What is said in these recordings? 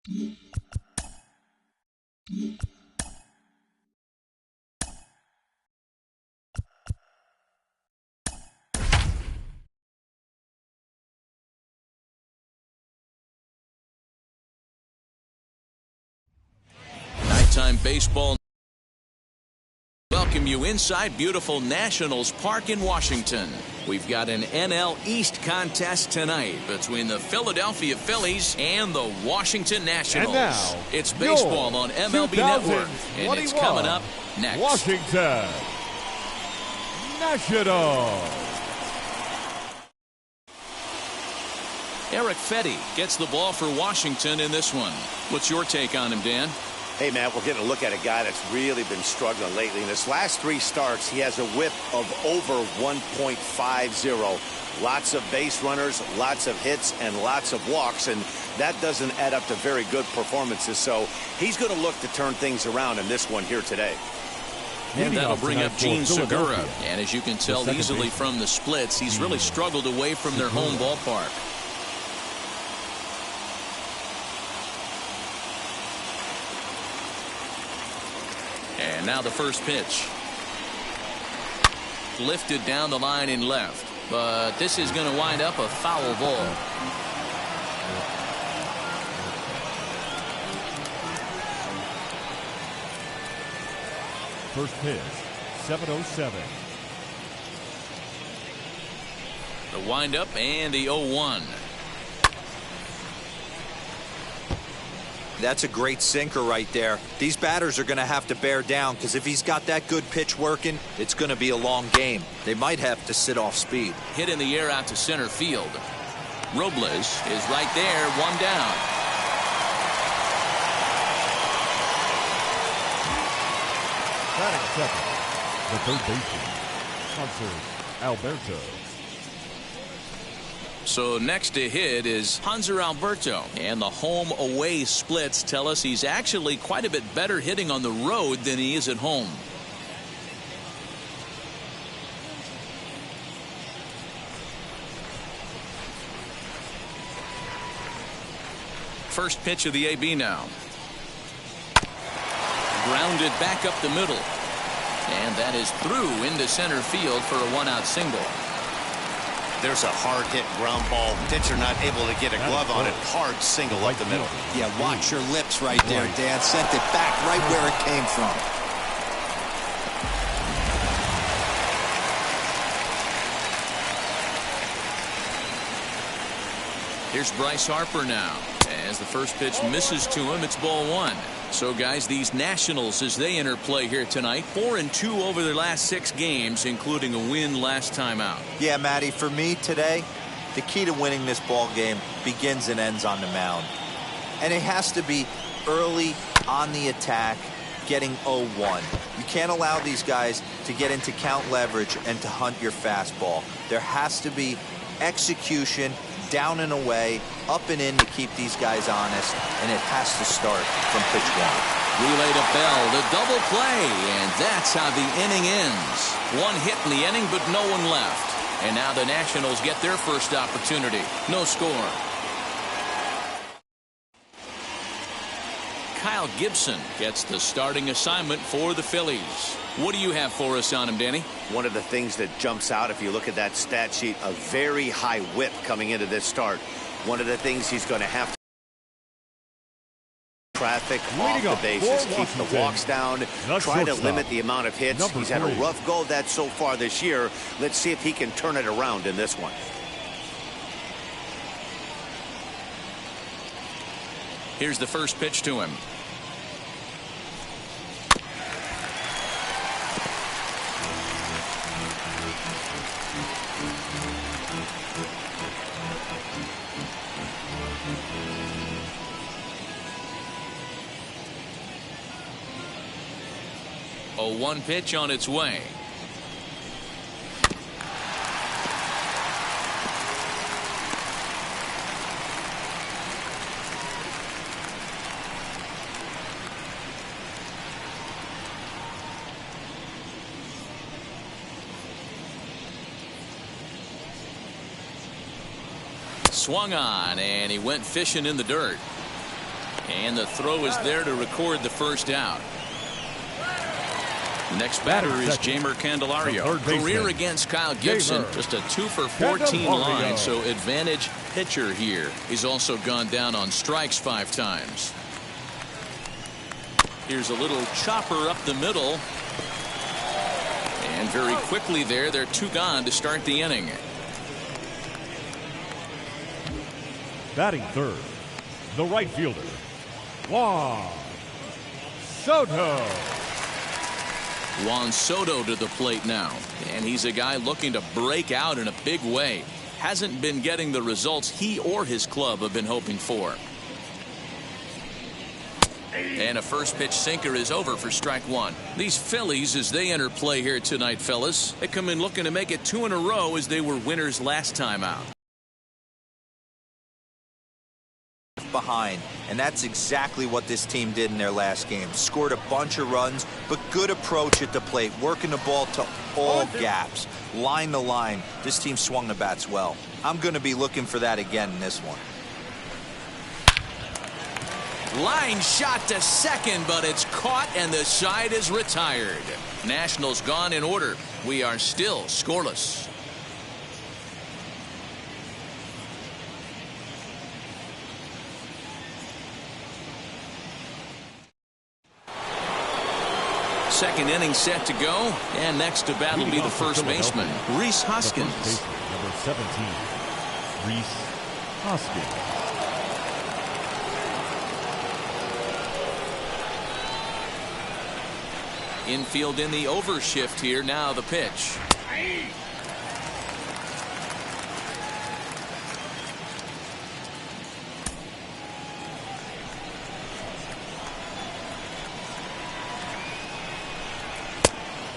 Nighttime baseball. Welcome you inside beautiful Nationals Park in Washington. We've got an NL East contest tonight between the Philadelphia Phillies and the Washington Nationals. And now, it's baseball on MLB Network, and it's coming up next. Washington Nationals. Eric Fetty gets the ball for Washington in this one. What's your take on him, Dan? Hey, man, we're getting a look at a guy that's really been struggling lately. In his last 3 starts, he has a whip of over 1.50. Lots of base runners, lots of hits, and lots of walks, and that doesn't add up to very good performances. So he's going to look to turn things around in this one here today. And that'll bring up Gene Segura. And as you can tell easily from the splits, he's really struggled away from their home ballpark. And now the first pitch. Lifted down the line in left. But this is going to wind up a foul ball. First pitch, 7:07. The windup and the 0-1. That's a great sinker right there. These batters are going to have to bear down, because if he's got that good pitch working, it's going to be a long game. They might have to sit off speed. Hit in the air out to center field. Robles is right there, 1 down. Batting second, the third baseman, Hanser Alberto. So next to hit is Hanser Alberto. And the home-away splits tell us he's actually quite a bit better hitting on the road than he is at home. First pitch of the AB now. Grounded back up the middle. And that is through into center field for a 1-out single. There's a hard hit ground ball. Pitcher not able to get a glove on it. Hard single up the middle. Yeah, watch your lips right there, Dan. Sent it back right where it came from. Here's Bryce Harper now. As the first pitch misses to him, it's ball 1. So, guys, these Nationals, as they enter play here tonight, 4-2 over their last 6 games, including a win last time out. Yeah, Matty, for me today, the key to winning this ball game begins and ends on the mound. And it has to be early on the attack, getting 0-1. You can't allow these guys to get into count leverage and to hunt your fastball. There has to be execution, down and away, up and in to keep these guys honest, and it has to start from pitch 1. Relay to Bell, the double play, and that's how the inning ends. 1 hit in the inning, but no one left. And now the Nationals get their first opportunity. No score. Kyle Gibson gets the starting assignment for the Phillies. What do you have for us on him, Danny? One of the things that jumps out, if you look at that stat sheet, a very high whip coming into this start. One of the things he's going to have to traffic off the bases, keep the walks down, try to limit the amount of hits. He's had a rough go of that so far this year. Let's see if he can turn it around in this one. Here's the first pitch to him. A 1 pitch on its way. Swung on, and he went fishing in the dirt. And the throw is there to record the first out. The next batter is Jeimer Candelario. Career against Kyle Gibson. Just a 2 for 14 line, so advantage pitcher here. He's also gone down on strikes 5 times. Here's a little chopper up the middle. And very quickly there, they're 2 gone to start the inning. Batting third, the right fielder, Juan Soto. Juan Soto to the plate now. And he's a guy looking to break out in a big way. Hasn't been getting the results he or his club have been hoping for. And a first pitch sinker is over for strike 1. These Phillies, as they enter play here tonight, fellas, they come in looking to make it 2 in a row as they were winners last time out. Behind, and that's exactly what this team did in their last game. Scored a bunch of runs, but good approach at the plate, working the ball to all gaps, line to line. This team swung the bats well. I'm going to be looking for that again in this one. Line shot to second, but it's caught and the side is retired. Nationals gone in order. We are still scoreless. Second inning set to go, and next to bat will be the first baseman, Rhys Hoskins. Number 17, Rhys Hoskins. Infield in the overshift here. Now the pitch.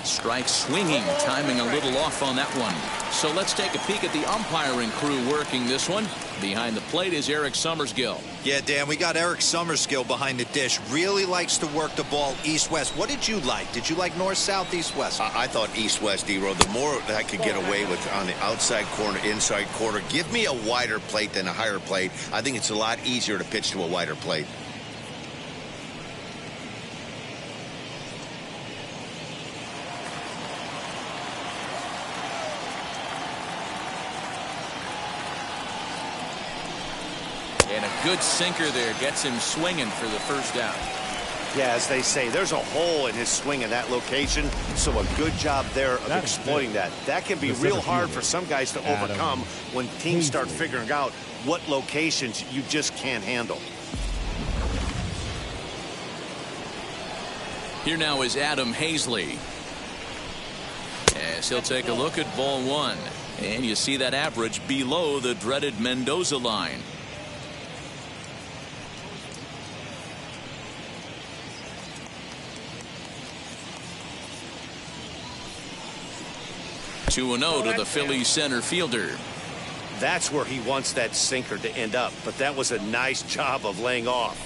Strike swinging, timing a little off on that one. So let's take a peek at the umpiring crew working this one. Behind the plate is Eric Summersgill. Yeah, Dan, we got Eric Summersgill behind the dish. Really likes to work the ball east-west. What did you like? Did you like north-south, east-west? I thought east-west, D-Row. The more I could get away with on the outside corner, inside corner, give me a wider plate than a higher plate. I think it's a lot easier to pitch to a wider plate. And a good sinker there gets him swinging for the first out. Yeah, as they say, there's a hole in his swing in that location, so a good job there of exploiting that. That can be real hard for some guys to overcome when teams start figuring out what locations you just can't handle. Here now is Adam Hazley. As he'll take a look at ball 1. And you see that average below the dreaded Mendoza line. Two 2-0 to the Phillies center fielder. That's where he wants that sinker to end up, but that was a nice job of laying off.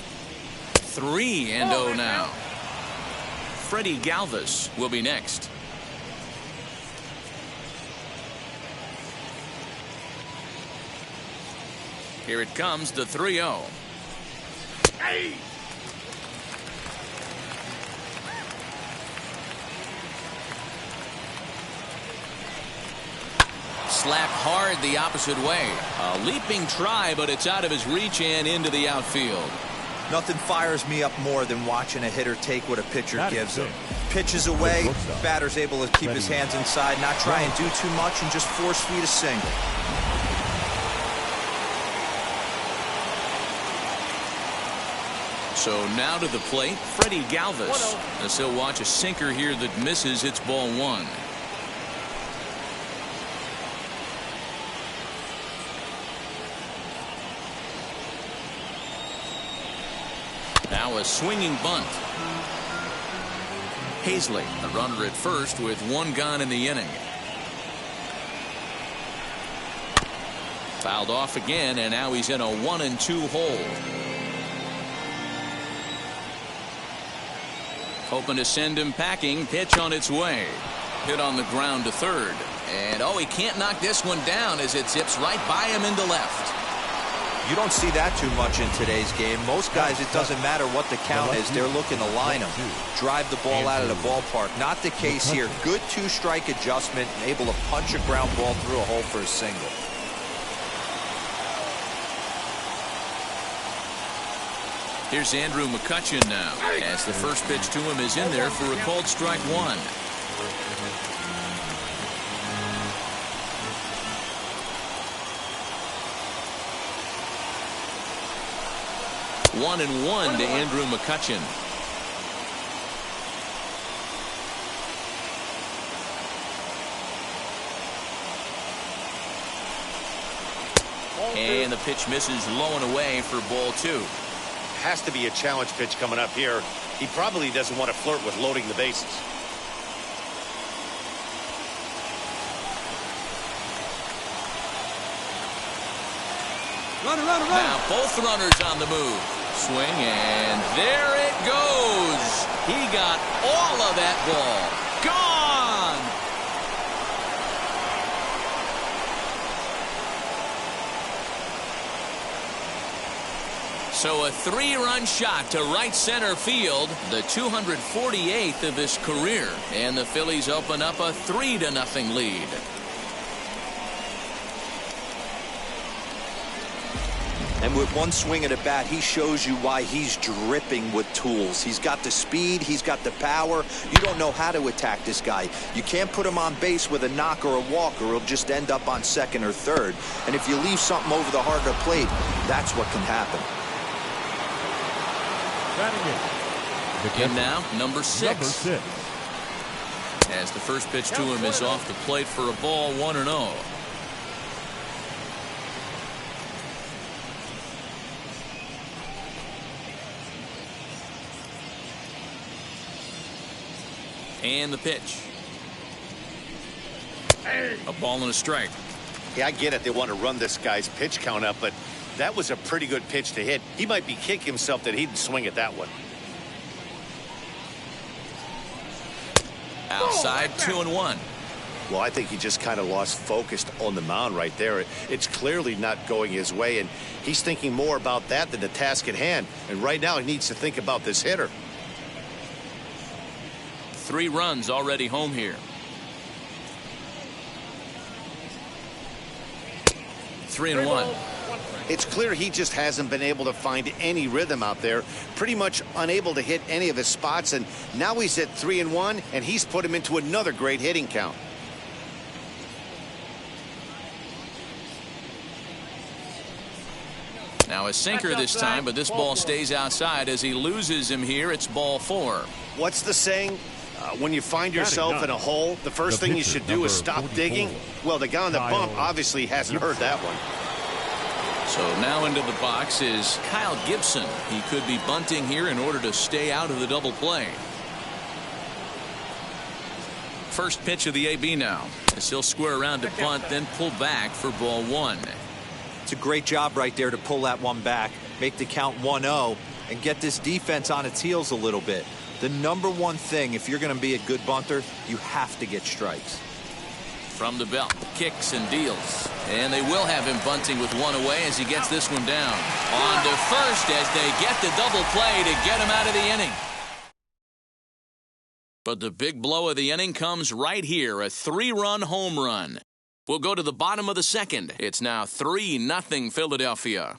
3-0 now. Freddie Galvis will be next. Here it comes, the 3-0. Hey! Slap hard the opposite way. A leaping try, but it's out of his reach and into the outfield. Nothing fires me up more than watching a hitter take what a pitcher gives him. Pitches away, batter's able to keep his hands inside, not try and do too much, and just force feed a single. So now to the plate, Freddie Galvis. As he'll watch a sinker here that misses. It's ball 1. Now a swinging bunt. Hazley, the runner at first with 1 gone in the inning. Fouled off again, and now he's in a 1-2 hole. Hoping to send him packing. Pitch on its way. Hit on the ground to third. And oh, he can't knock this one down as it zips right by him into left. You don't see that too much in today's game. Most guys, it doesn't matter what the count is. They're looking to line them, drive the ball out of the ballpark. Not the case here. Good two-strike adjustment, able to punch a ground ball through a hole for a single. Here's Andrew McCutchen now, as the first pitch to him is in there for a called strike one. One and one to Andrew McCutchen. And the pitch misses low and away for ball two. Has to be a challenge pitch coming up here. He probably doesn't want to flirt with loading the bases. Runner, runner, runner. Now both runners on the move. Swing, and there it goes. He got all of that ball. Gone. So a three-run shot to right center field, the 248th of his career, and the Phillies open up a 3-0 lead. And with one swing at a bat, he shows you why he's dripping with tools. He's got the speed, he's got the power. You don't know how to attack this guy. You can't put him on base with a knock or a walk, or he'll just end up on second or third. And if you leave something over the heart of the plate, that's what can happen. And now, number six. As the first pitch to him is off the plate for a ball, 1-0. And the pitch. A ball and a strike. Yeah, I get it. They want to run this guy's pitch count up, but that was a pretty good pitch to hit. He might be kicking himself that he didn't swing at that one. Outside, 2-1. Well, I think he just kind of lost focus on the mound right there. It's clearly not going his way, and he's thinking more about that than the task at hand. And right now he needs to think about this hitter. 3 runs already home here. 3-1. It's clear he just hasn't been able to find any rhythm out there. Pretty much unable to hit any of his spots, and now he's at 3-1, and he's put him into another great hitting count. Now a sinker this time, but this ball stays outside as he loses him here. It's ball 4. What's the saying? When you find yourself in a hole, the first thing you should do is stop digging. Well, the guy on the bump obviously hasn't heard that one. So now into the box is Kyle Gibson. He could be bunting here in order to stay out of the double play. First pitch of the AB now, as he'll square around to bunt, then pull back for ball 1. It's a great job right there to pull that one back, make the count 1-0, and get this defense on its heels a little bit. The number one thing, if you're going to be a good bunter, you have to get strikes. From the belt, kicks and deals. And they will have him bunting with 1 away as he gets this one down. On to first as they get the double play to get him out of the inning. But the big blow of the inning comes right here, a 3-run home run. We'll go to the bottom of the second. It's now 3-0 Philadelphia.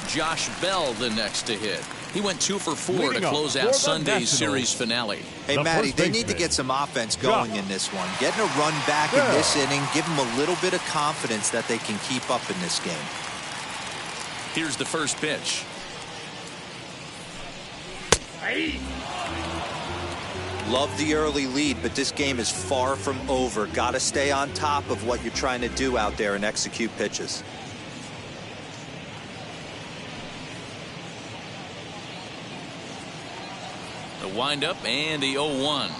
Josh Bell the next to hit. He went 2 for 4 to close out Sunday's series finale. Hey, Matty, they need to get some offense going in this one. Getting a run back in this inning, give them a little bit of confidence that they can keep up in this game. Here's the first pitch. Love the early lead, but this game is far from over. Got to stay on top of what you're trying to do out there and execute pitches. The windup and the 0-1.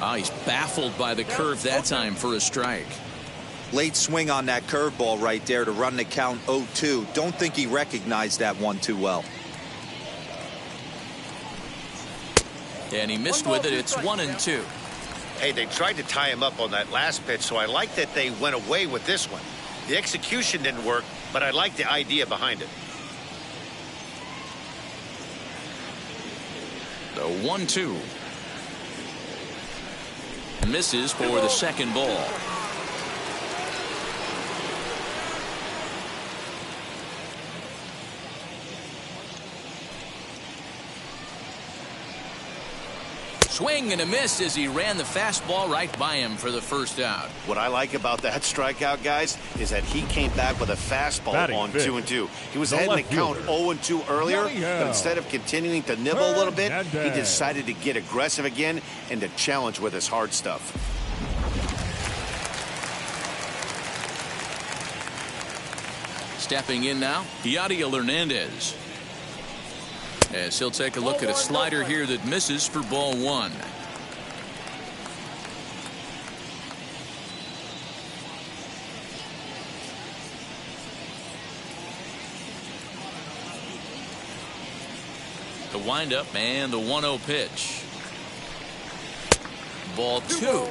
Oh, he's baffled by the curve that time for a strike. Late swing on that curveball right there to run the count 0-2. Don't think he recognized that one too well. And he missed with it. It's 1-2. Hey, they tried to tie him up on that last pitch, so I like that they went away with this one. The execution didn't work, but I like the idea behind it. The 1-2. Misses for the second ball. Swing and a miss as he ran the fastball right by him for the first out. What I like about that strikeout, guys, is that he came back with a fastball on 2-2. He was ahead in the count 0-2 earlier, but instead of continuing to nibble a little bit, he decided to get aggressive again and to challenge with his hard stuff. Stepping in now, Yadiel Hernandez. As he'll take a look at a slider here that misses for ball 1. The windup and the 1-0 pitch. Ball 2.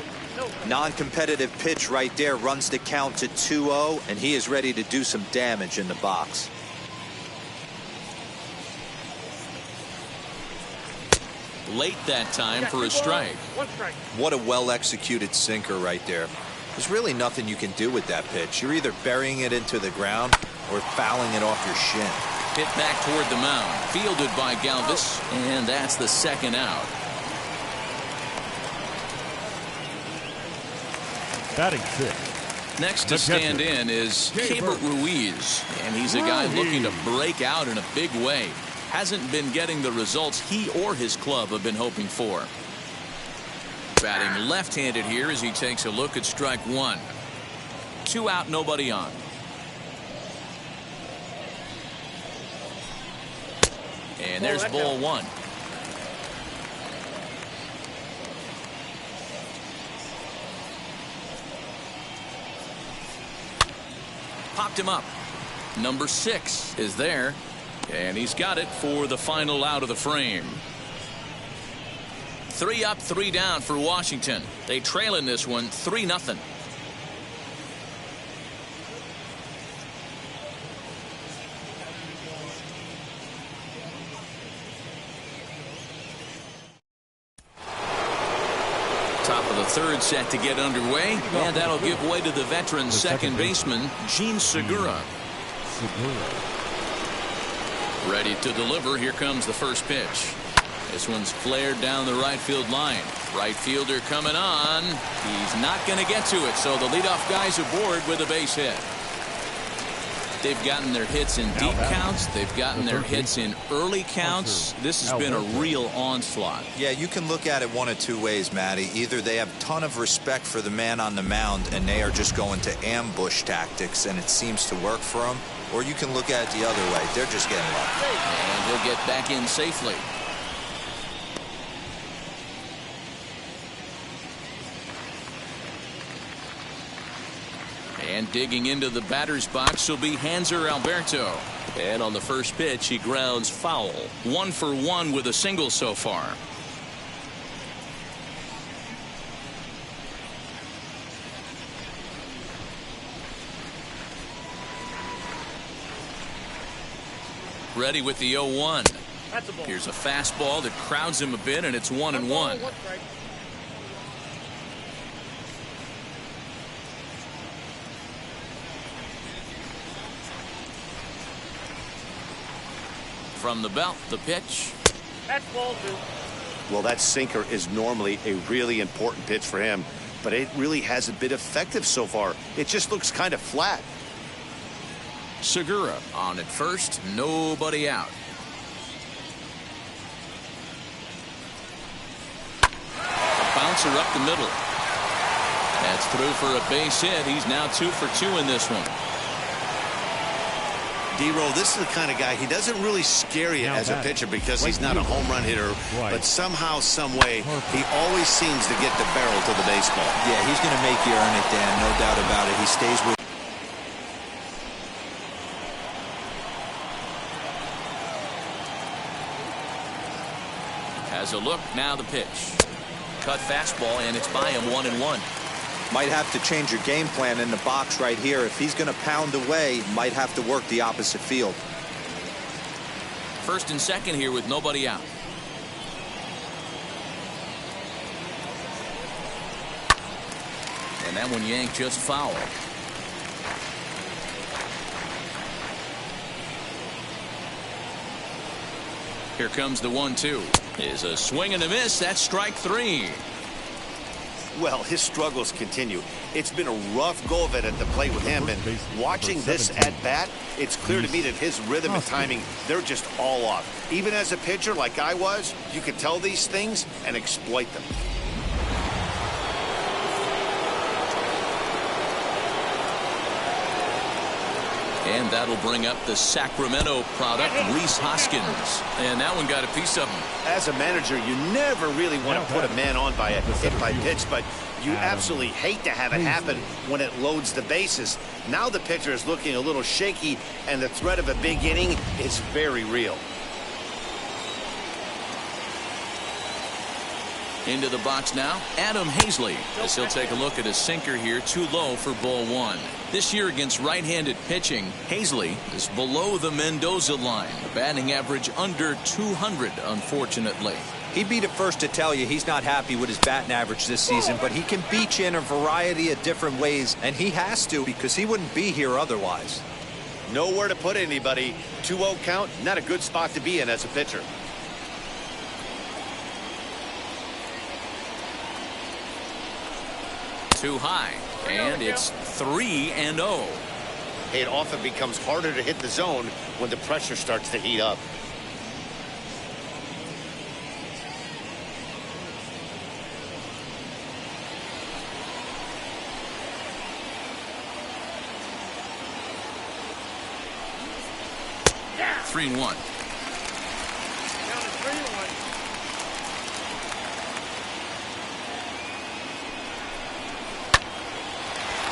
Non-competitive pitch right there, runs the count to 2-0, and he is ready to do some damage in the box. Late that time for a strike. What a well-executed sinker right there. There's really nothing you can do with that pitch. You're either burying it into the ground or fouling it off your shin. Hit back toward the mound. Fielded by Galvis, and that's the second out. Batting 6. Next to stand in is Keibert Ruiz, and he's a guy looking to break out in a big way. Hasn't been getting the results he or his club have been hoping for. Batting left-handed here as he takes a look at strike 1. 2 out, nobody on. And there's ball 1. Popped him up. Number 6 is there. And he's got it for the final out of the frame. 3 up, 3 down for Washington. They trail in this one 3-0. Top of the third set to get underway, and that'll give way to the veteran second baseman, Jean Segura. Ready to deliver. Here comes the first pitch. This one's flared down the right field line. Right fielder coming on. He's not going to get to it, so the leadoff guy's aboard with a base hit. They've gotten their hits in deep counts. They've gotten their hits in early counts. This has been a real onslaught. Yeah, you can look at it one of two ways, Matty. Either they have a ton of respect for the man on the mound and they are just going to ambush tactics and it seems to work for them, or you can look at it the other way. They're just getting lucky. And he'll get back in safely. And digging into the batter's box will be Hanser Alberto. And on the first pitch, he grounds foul. 1 for 1 with a single so far. Ready with the 0-1. Here's a fastball that crowds him a bit, and it's 1-1. From the belt, the pitch. That's ball 2. Well, that sinker is normally a really important pitch for him, but it really hasn't been effective so far. It just looks kind of flat. Segura on at first, nobody out. A bouncer up the middle. That's through for a base hit. He's now 2 for 2 in this one. D-Roll, this is the kind of guy, he doesn't really scare you as a pitcher because he's not a home run hitter, but somehow, some way, he always seems to get the barrel to the baseball. Yeah, he's going to make you earn it, Dan, no doubt about it. He stays with. Has a look. Now the pitch. Cut fastball, and it's by him 1-1. Might have to change your game plan in the box right here. If he's going to pound away, might have to work the opposite field. First and second here with nobody out. And that one yanked just foul. Here comes the 1-2. Is a swing and a miss. That's strike 3. Well, his struggles continue. It's been a rough go of it at the plate with him, and watching this at bat, it's clear to me that his rhythm and timing, they're just all off. Even as a pitcher like I was, you could tell these things and exploit them. And that'll bring up the Sacramento product, Rhys Hoskins. And that one got a piece of him. As a manager, you never really want to put a man on by a hit by pitch, but you absolutely hate to have it happen when it loads the bases. Now the pitcher is looking a little shaky, and the threat of a big inning is very real. Into the box now, Adam Hazley, as he'll take a look at a sinker here, too low for ball 1. This year against right-handed pitching, Hazley is below the Mendoza line, batting average under 200, unfortunately. He'd be the first to tell you he's not happy with his batting average this season, but he can beat you in a variety of different ways, and he has to because he wouldn't be here otherwise. Nowhere to put anybody. 2-0 count, not a good spot to be in as a pitcher. Too high, and it's 3-0. It often becomes harder to hit the zone when the pressure starts to heat up. Yeah. 3-1.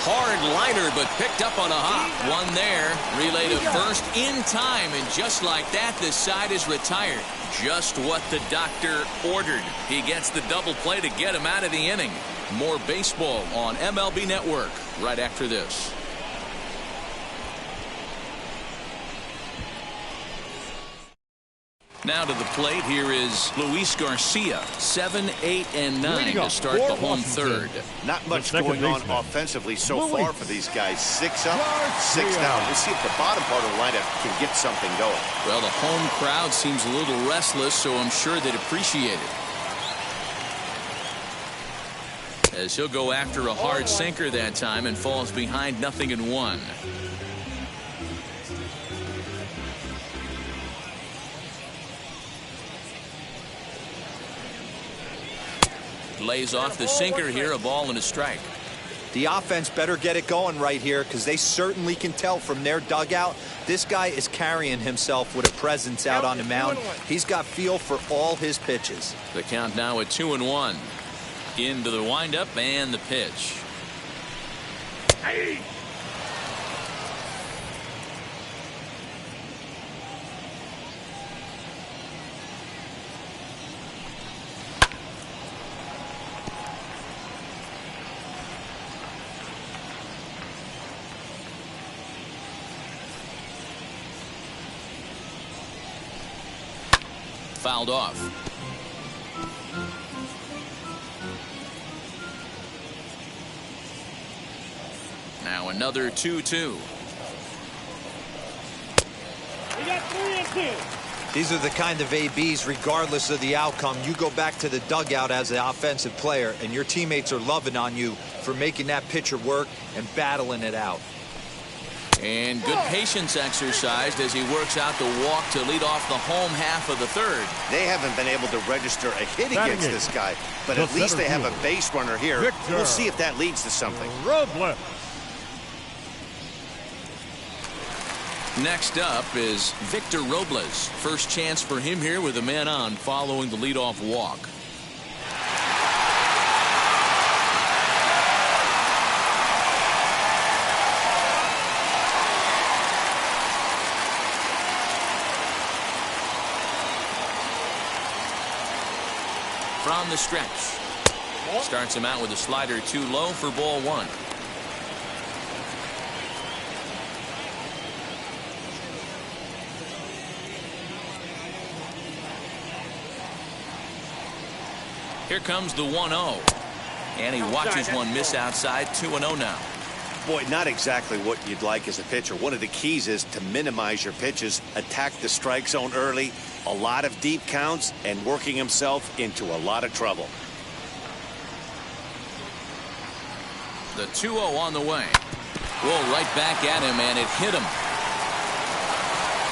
Hard liner, but picked up on a hop. One there. Relay to first in time, and just like that, the side is retired. Just what the doctor ordered. He gets the double play to get him out of the inning. More baseball on MLB Network right after this. Now to the plate, here is Luis Garcia. 7, 8, and 9 to start the home third. Not much going on offensively so far for these guys. 6 up, 6 down. Let's see if the bottom part of the lineup can get something going. Well, the home crowd seems a little restless, so I'm sure they'd appreciate it. As he'll go after a hard sinker that time and falls behind 0-1. Lays off the sinker here, a ball and a strike. The offense better get it going right here because they certainly can tell from their dugout this guy is carrying himself with a presence out on the mound. He's got feel for all his pitches. The count now at 2-1. Into the windup and the pitch. Hey. Fouled off. Now another 2-2. We got 3 and 2. These are the kind of ABs, regardless of the outcome, you go back to the dugout as an offensive player, and your teammates are loving on you for making that pitcher work and battling it out. And good patience exercised as he works out the walk to lead off the home half of the third. They haven't been able to register a hit against this guy, but at least they have a base runner here. We'll see if that leads to something. Next up is Victor Robles. First chance for him here with a man on following the leadoff walk. down the stretch. Starts him out with a slider too low for ball one. Here comes the 1-0. And he watches one miss outside. 2-0 now. Boy, not exactly what you'd like as a pitcher. One of the keys is to minimize your pitches, attack the strike zone early, a lot of deep counts, and working himself into a lot of trouble. The 2-0 on the way. Roll right back at him, and it hit him.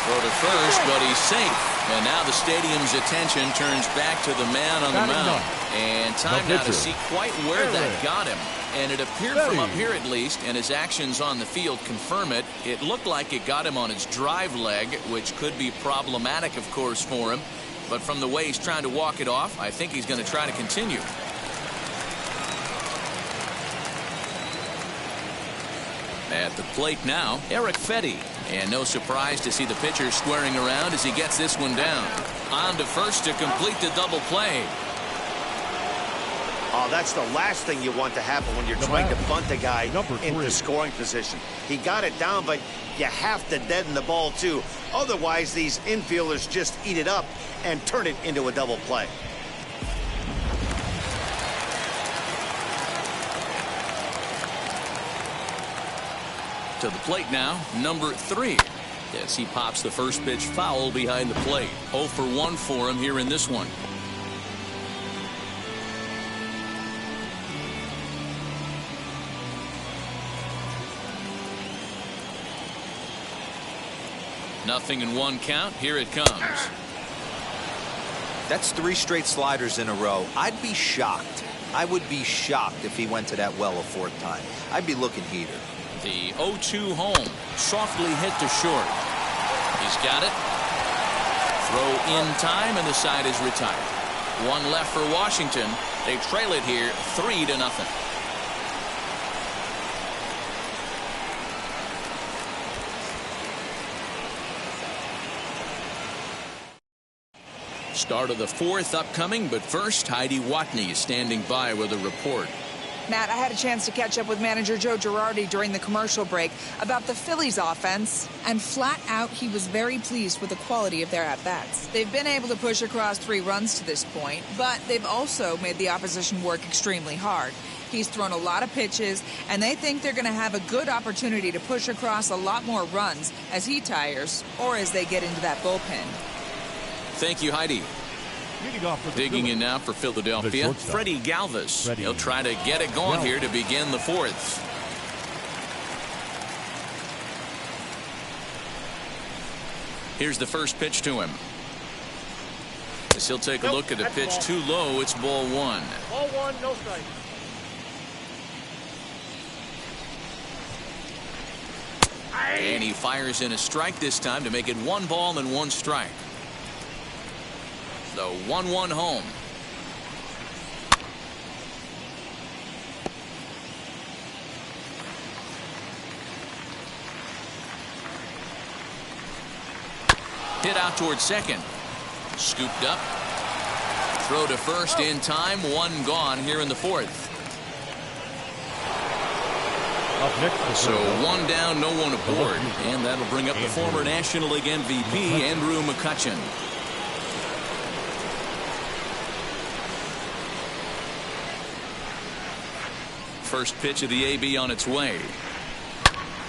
Throw to first, but he's safe. And now the stadium's attention turns back to the man on the mound. And time now to see quite where that got him. And it appeared from up here at least, and his actions on the field confirm it. It looked like it got him on his drive leg, which could be problematic, of course, for him. But from the way he's trying to walk it off, I think he's going to try to continue. At the plate now, Eric Fetty. And no surprise to see the pitcher squaring around as he gets this one down. On to first to complete the double play. Oh, that's the last thing you want to happen when you're trying to bunt a guy into scoring position. He got it down, but you have to deaden the ball too. Otherwise, these infielders just eat it up and turn it into a double play. To the plate now, number 3. As he pops the first pitch foul behind the plate. 0 for 1 for him here in this one. Nothing in 1 count. Here it comes. That's 3 straight sliders in a row. I'd be shocked. I would be shocked if he went to that well a 4th time. I'd be looking heater. The 0-2 home. Softly hit to short. He's got it. Throw in time, and the side is retired. 1 left for Washington. They trail it here 3-0. Start of the 4th upcoming, but first, Heidi Watney is standing by with a report. Matt, I had a chance to catch up with manager Joe Girardi during the commercial break about the Phillies offense, and flat out he was very pleased with the quality of their at-bats. They've been able to push across 3 runs to this point, but they've also made the opposition work extremely hard. He's thrown a lot of pitches, and they think they're going to have a good opportunity to push across a lot more runs as he tires or as they get into that bullpen. Thank you, Heidi. Digging in now for Philadelphia, Freddie Galvis. He'll try to get it going here to begin the 4th. Here's the first pitch to him. As he'll take a look at a pitch too low, it's ball 1. Ball 1, no strike. And he fires in a strike this time to make it 1 ball and 1 strike. The 1-1 home. Hit out towards second. Scooped up. Throw to first in time. 1 gone here in the 4th. So 1 down, no one aboard. And that'll bring up the former National League MVP, Andrew McCutchen. First pitch of the AB on its way.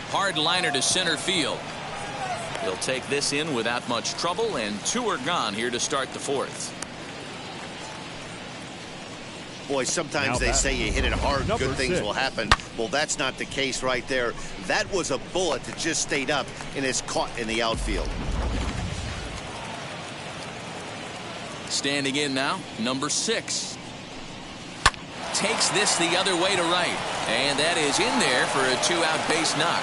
Hard liner to center field. He'll take this in without much trouble, and 2 are gone here to start the 4th. Boy, sometimes they say you hit it hard, good things will happen. Well, that's not the case right there. That was a bullet that just stayed up and is caught in the outfield. Standing in now, number 6. Takes this the other way to right, and that is in there for a 2-out base knock.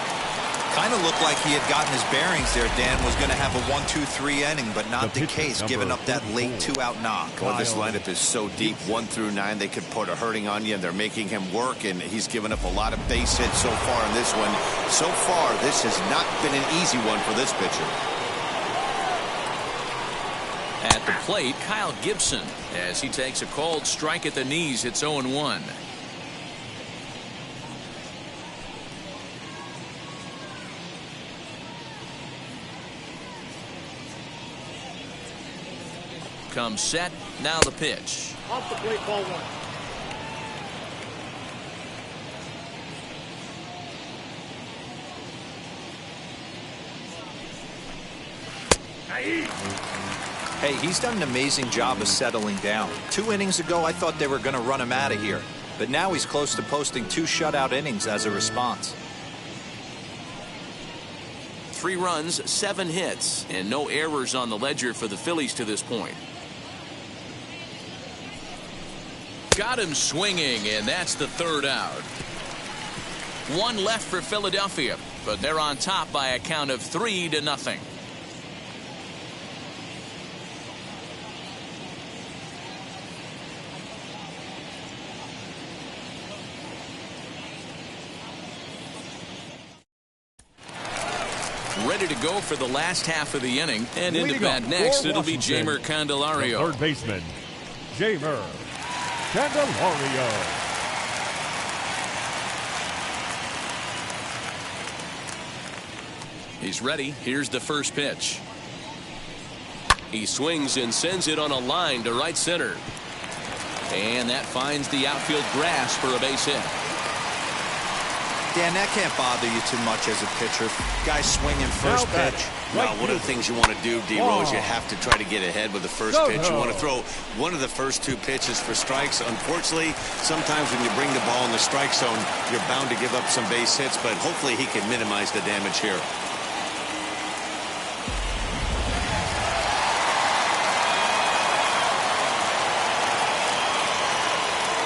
Kind of looked like he had gotten his bearings there. Dan was going to have a 1-2-3 inning, but not the case, giving up that late 2-out knock. Well, this lineup is so deep, 1 through 9, they could put a hurting on you, and they're making him work, and he's given up a lot of base hits so far in this one. So far, this has not been an easy one for this pitcher. At the plate, Kyle Gibson, as he takes a called strike at the knees. It's 0-1. Comes set. Now the pitch. Off the plate, ball one. Hey, he's done an amazing job of settling down. 2 innings ago, I thought they were going to run him out of here. But now he's close to posting 2 shutout innings as a response. 3 runs, 7 hits, and no errors on the ledger for the Phillies to this point. Got him swinging, and that's the 3rd out. 1 left for Philadelphia, but they're on top by a count of 3-0. Ready to go for the last half of the inning, and into bat next, it'll be Jeimer Candelario. The third baseman, Jeimer Candelario. He's ready. Here's the first pitch. He swings and sends it on a line to right center. And that finds the outfield grass for a base hit. Dan, that can't bother you too much as a pitcher. Guy swinging first pitch. Well, one of the things you want to do, D-Rose, you have to try to get ahead with the first pitch. You want to throw one of the first 2 pitches for strikes. Unfortunately, sometimes when you bring the ball in the strike zone, you're bound to give up some base hits, but hopefully he can minimize the damage here.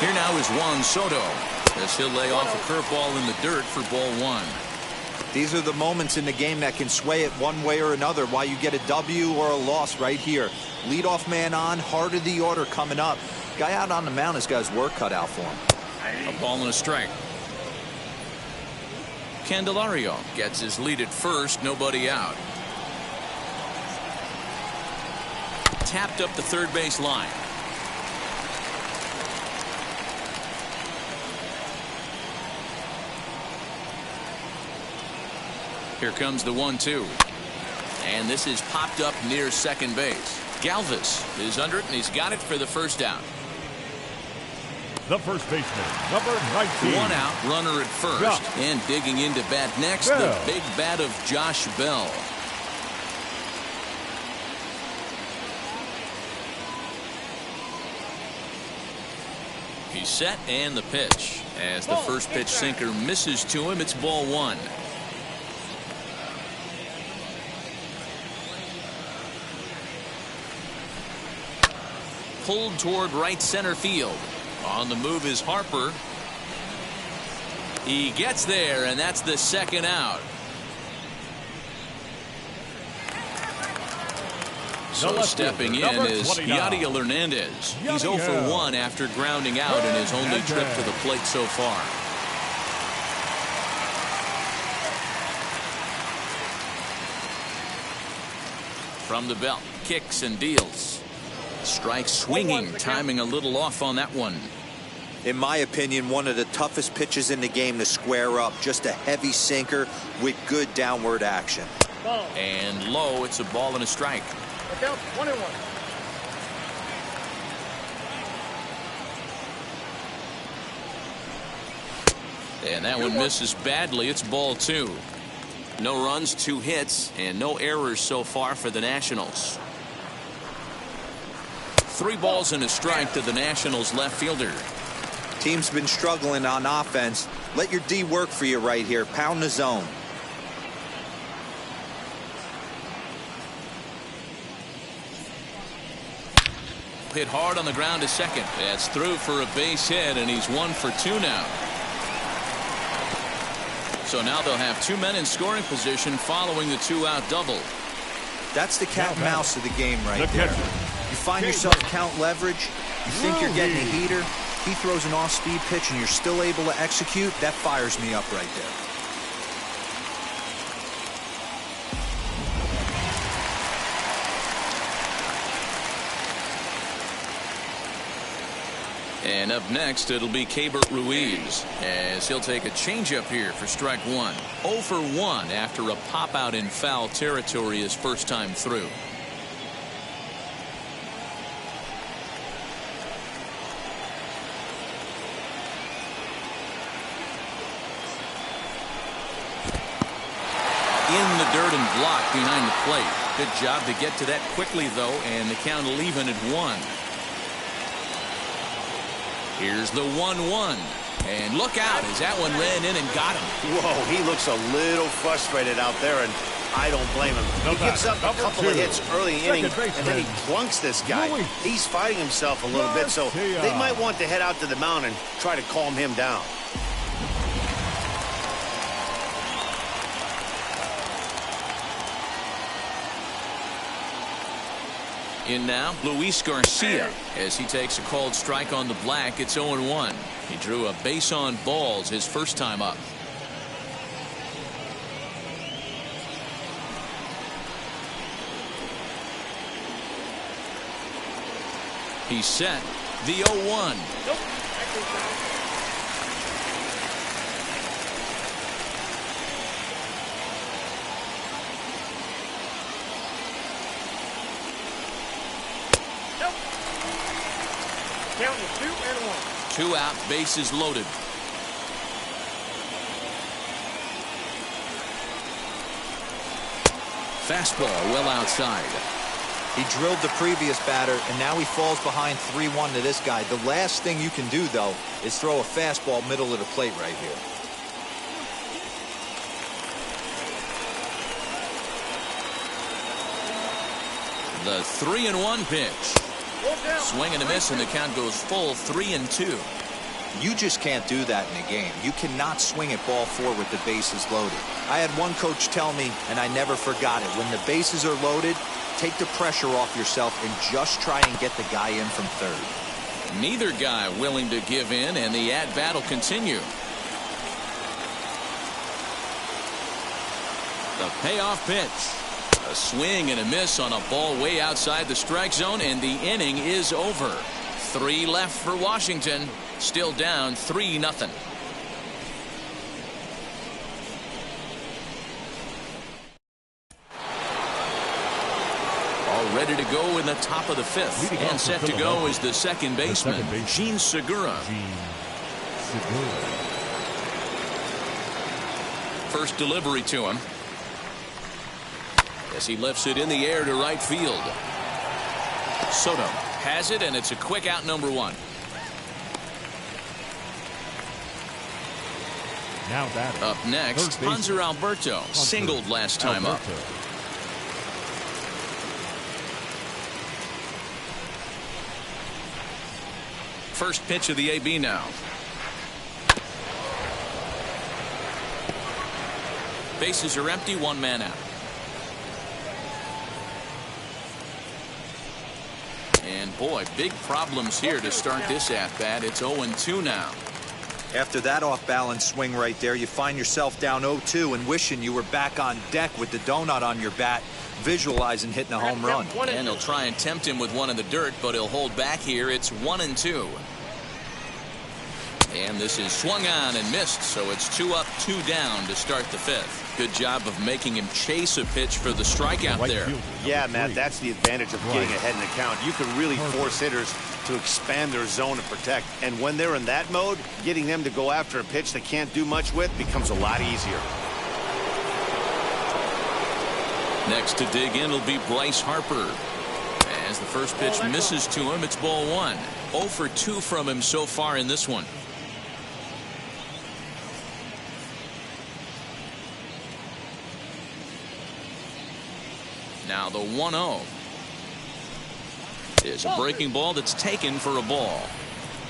Here now is Juan Soto, as he'll lay off a curveball in the dirt for ball 1. These are the moments in the game that can sway it one way or another, why you get a W or a loss right here. Leadoff man on, heart of the order coming up. Guy out on the mound has got his work cut out for him. A ball and a strike. Candelario gets his lead at first, nobody out. Tapped up the third base line. Here comes the 1-2. And this is popped up near second base. Galvis is under it, and he's got it for the first out. The first baseman, number 19. 1 out, runner at first. Yeah. And digging into bat next, Bell. the big bat of Josh Bell. He's set, and the pitch. As the first pitch sinker misses to him, it's ball 1. Pulled toward right center field. On the move is Harper. He gets there, and that's the 2nd out. So stepping in is Yadiel Hernandez. He's 0 for 1 after grounding out in his only trip to the plate so far. From the belt, kicks and deals. Strike swinging, timing a little off on that one. In my opinion, one of the toughest pitches in the game to square up. Just a heavy sinker with good downward action. And low, it's a ball and a strike. Look out, 1-1. And that one misses badly. It's ball 2. No runs, 2 hits, and no errors so far for the Nationals. 3 balls and a strike to the Nationals left fielder. Team's been struggling on offense. Let your D work for you right here. Pound the zone. Hit hard on the ground to second. That's through for a base hit, and he's 1 for 2 now. So now they'll have 2 men in scoring position following the 2-out double. That's the cat and mouse of the game right there. You find yourself count leverage. You think you're getting a heater. He throws an off-speed pitch and you're still able to execute. That fires me up right there. And up next, it'll be Keibert Ruiz, as he'll take a changeup here for strike one. 0 for 1 after a pop out in foul territory his first time through. In the dirt and blocked behind the plate. Good job to get to that quickly, though, and the count will even at 1. Here's the 1-1. And look out as that one ran in and got him. Whoa, he looks a little frustrated out there, and I don't blame him. He gives up a couple of hits early inning, and then he plunks this guy. He's fighting himself a little bit, so they might want to head out to the mound and try to calm him down. In now, Luis Garcia, as he takes a called strike on the black. It's 0-1. He drew a base on balls his first time up. He's set. The 0-1. Nope. Count is 2-1. 2 out, bases loaded. Fastball well outside. He drilled the previous batter, and now he falls behind 3-1 to this guy. The last thing you can do, though, is throw a fastball middle of the plate right here. The 3-1 pitch. Swing and a miss, and the count goes full 3-2. You just can't do that in a game. You cannot swing at ball 4 with the bases loaded. I had one coach tell me, and I never forgot it, when the bases are loaded, take the pressure off yourself and just try and get the guy in from third. Neither guy willing to give in, and the at-bat will continue. The payoff pitch. A swing and a miss on a ball way outside the strike zone, and the inning is over. 3 left for Washington. Still down 3-0. All ready to go in the top of the 5th. And set to go is the second baseman, Jean Segura. First delivery to him, as he lifts it in the air to right field. Soto has it, and it's a quick out, number 1. Now batting. Up next, Hanser Alberto singled last time up. First pitch of the AB now. Bases are empty, 1 man out. And boy, big problems here to start this at-bat. It's 0-2 now. After that off-balance swing right there, you find yourself down 0-2 and wishing you were back on deck with the donut on your bat, visualizing hitting a home run. And he'll try and tempt him with one in the dirt, but he'll hold back here. It's 1-2. And this is swung on and missed, so it's 2 up, 2 down to start the 5th. Good job of making him chase a pitch for the strikeout there. Yeah, Matt, that's the advantage of getting ahead in the count. You can really force hitters to expand their zone and protect. And when they're in that mode, getting them to go after a pitch they can't do much with becomes a lot easier. Next to dig in will be Bryce Harper. As the first pitch misses to him, it's ball 1. 0 for 2 from him so far in this one. Now the 1-0 is a breaking ball that's taken for a ball.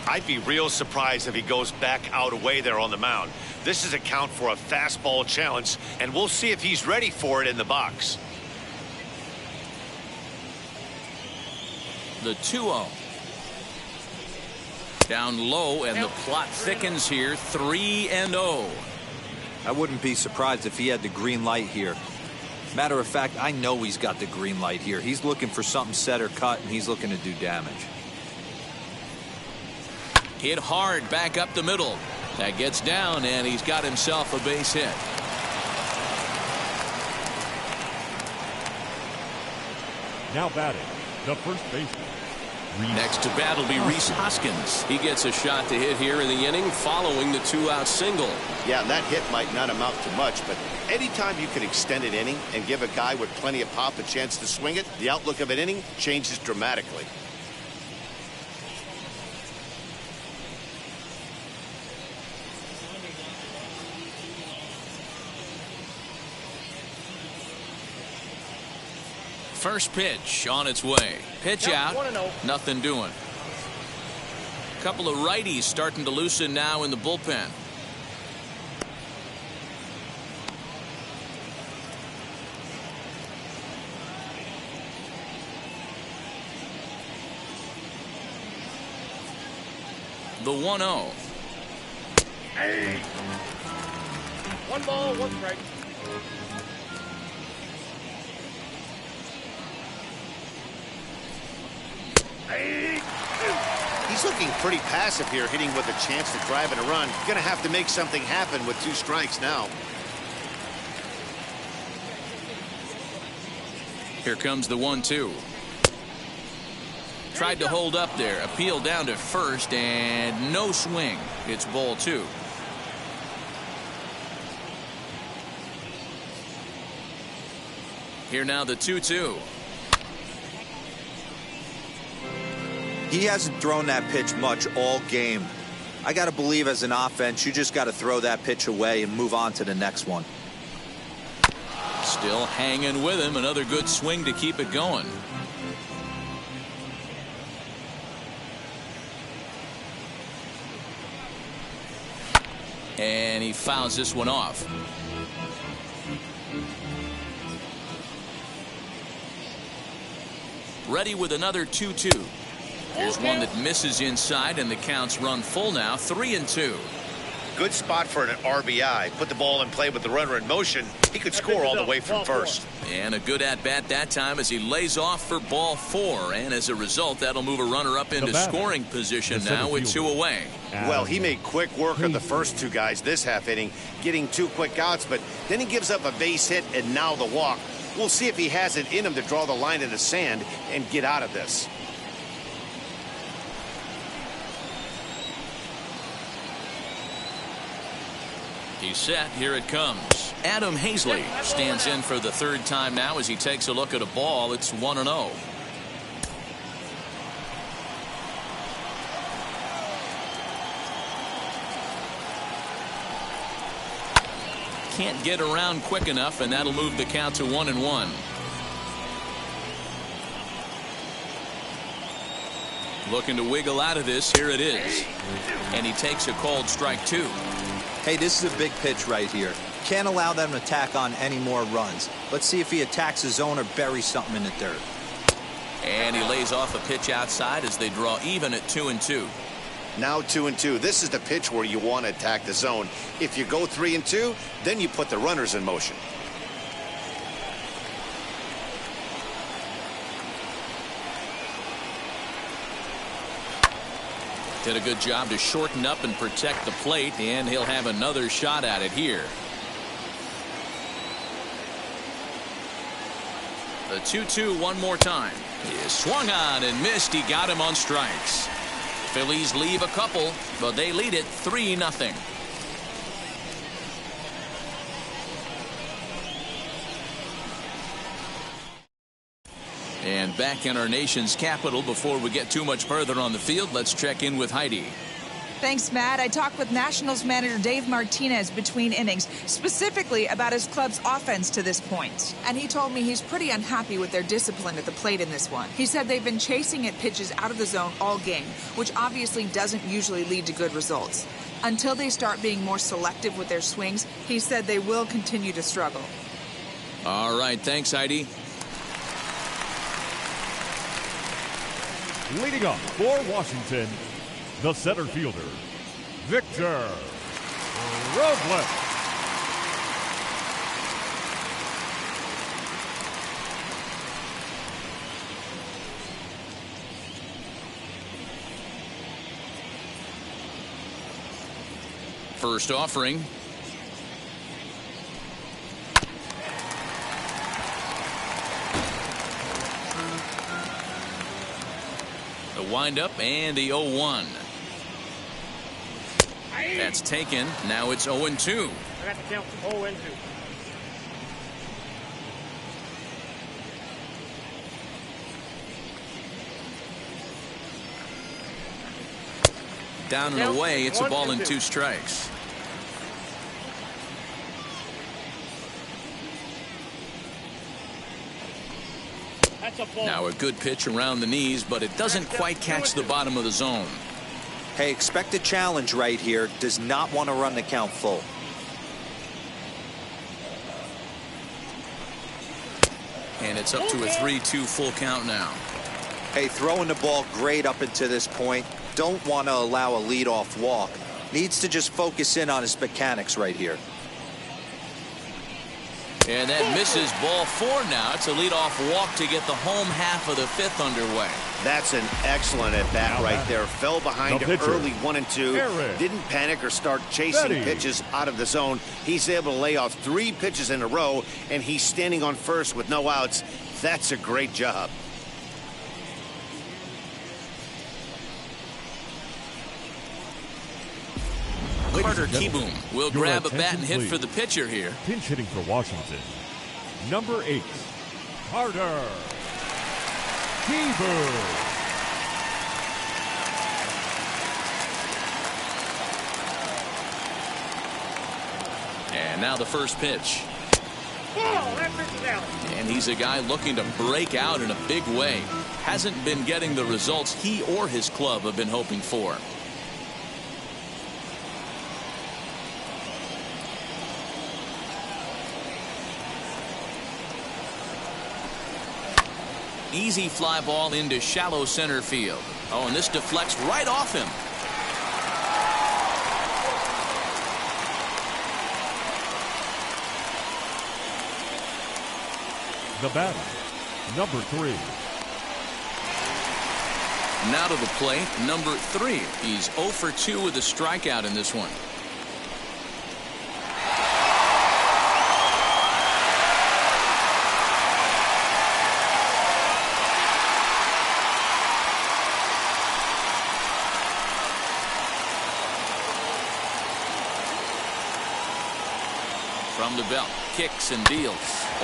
I'd be real surprised if he goes back out away there on the mound. This is a count for a fastball challenge, and we'll see if he's ready for it in the box. The 2-0. Down low, and the plot thickens here. 3-0. I wouldn't be surprised if he had the green light here. Matter of fact, I know he's got the green light here. He's looking for something set or cut, and he's looking to do damage. Hit hard back up the middle. That gets down, and he's got himself a base hit. Now batting, the first baseman. Next to bat will be Rhys Hoskins. He gets a shot to hit here in the inning following the 2-out single. Yeah, that hit might not amount to much, but anytime you can extend an inning and give a guy with plenty of pop a chance to swing it, the outlook of an inning changes dramatically. First pitch on its way. Pitch out. 1-0. Nothing doing. Couple of righties starting to loosen now in the bullpen. The 1-0. Hey. 1 ball, 1 strike. He's looking pretty passive here, hitting with a chance to drive in a run. Gonna have to make something happen with 2 strikes now. Here comes the 1-2. Tried to hold up there. Appeal down to first, and no swing. It's ball 2. Here now the 2-2. He hasn't thrown that pitch much all game. I got to believe as an offense, you just got to throw that pitch away and move on to the next one. Still hanging with him. Another good swing to keep it going. And he fouls this one off. Ready with another 2-2. Here's one that misses inside, and the count's run full now. 3-2. Good spot for an RBI. Put the ball in play with the runner in motion. He could score all the way from first. And a good at-bat that time as he lays off for ball 4. And as a result, that'll move a runner up into scoring position now with 2 away. Well, he made quick work of the first 2 guys this half inning, getting 2 quick outs, but then he gives up a base hit and now the walk. We'll see if he has it in him to draw the line in the sand and get out of this. He's set. Here it comes. Adam Hazley stands in for the 3rd time now as he takes a look at a ball. It's 1-0. Can't get around quick enough, and that'll move the count to 1-1. Looking to wiggle out of this. Here it is. And he takes a called strike 2. Hey, this is a big pitch right here. Can't allow them to tack on any more runs. Let's see if he attacks his zone or buries something in the dirt. And he lays off a pitch outside as they draw even at 2-2. Now 2-2. This is the pitch where you want to attack the zone. If you go 3-2, then you put the runners in motion. Did a good job to shorten up and protect the plate, and he'll have another shot at it here. The 2-2 one more time. He swung on and missed. He got him on strikes. Phillies leave a couple, but they lead it 3-0. And back in our nation's capital, before we get too much further on the field, let's check in with Heidi. Thanks, Matt. I talked with Nationals manager Dave Martinez between innings, specifically about his club's offense to this point. And he told me he's pretty unhappy with their discipline at the plate in this one. He said they've been chasing at pitches out of the zone all game, which obviously doesn't usually lead to good results. Until they start being more selective with their swings, he said they will continue to struggle. All right, thanks, Heidi. Leading off for Washington, the center fielder, Victor Robles. First offering. The windup and the 0-1. That's taken. Now it's 0-2. I got the count 0-2. Down and away. It's a ball and 2 strikes. Now a good pitch around the knees, but it doesn't quite catch the bottom of the zone. Hey, expect a challenge right here. Does not want to run the count full. And it's up to a 3-2 full count now. Hey, throwing the ball great up until this point. Don't want to allow a leadoff walk. Needs to just focus in on his mechanics right here. And that misses, ball 4 now. It's a leadoff walk to get the home half of the 5th underway. That's an excellent at-bat right there. Fell behind early 1-2. Didn't panic or start chasing pitches out of the zone. He's able to lay off 3 pitches in a row, and he's standing on first with no outs. That's a great job. Carter Kieboom will grab a bat and hit for the pitcher here. Pinch hitting for Washington. Number 8, Carter Kieboom. And now the first pitch. And he's a guy looking to break out in a big way. Hasn't been getting the results he or his club have been hoping for. Easy fly ball into shallow center field. Oh, and this deflects right off him. The batter, number 3. Now to the plate, number 3. He's 0 for 2 with a strikeout in this one. From the belt, kicks and deals.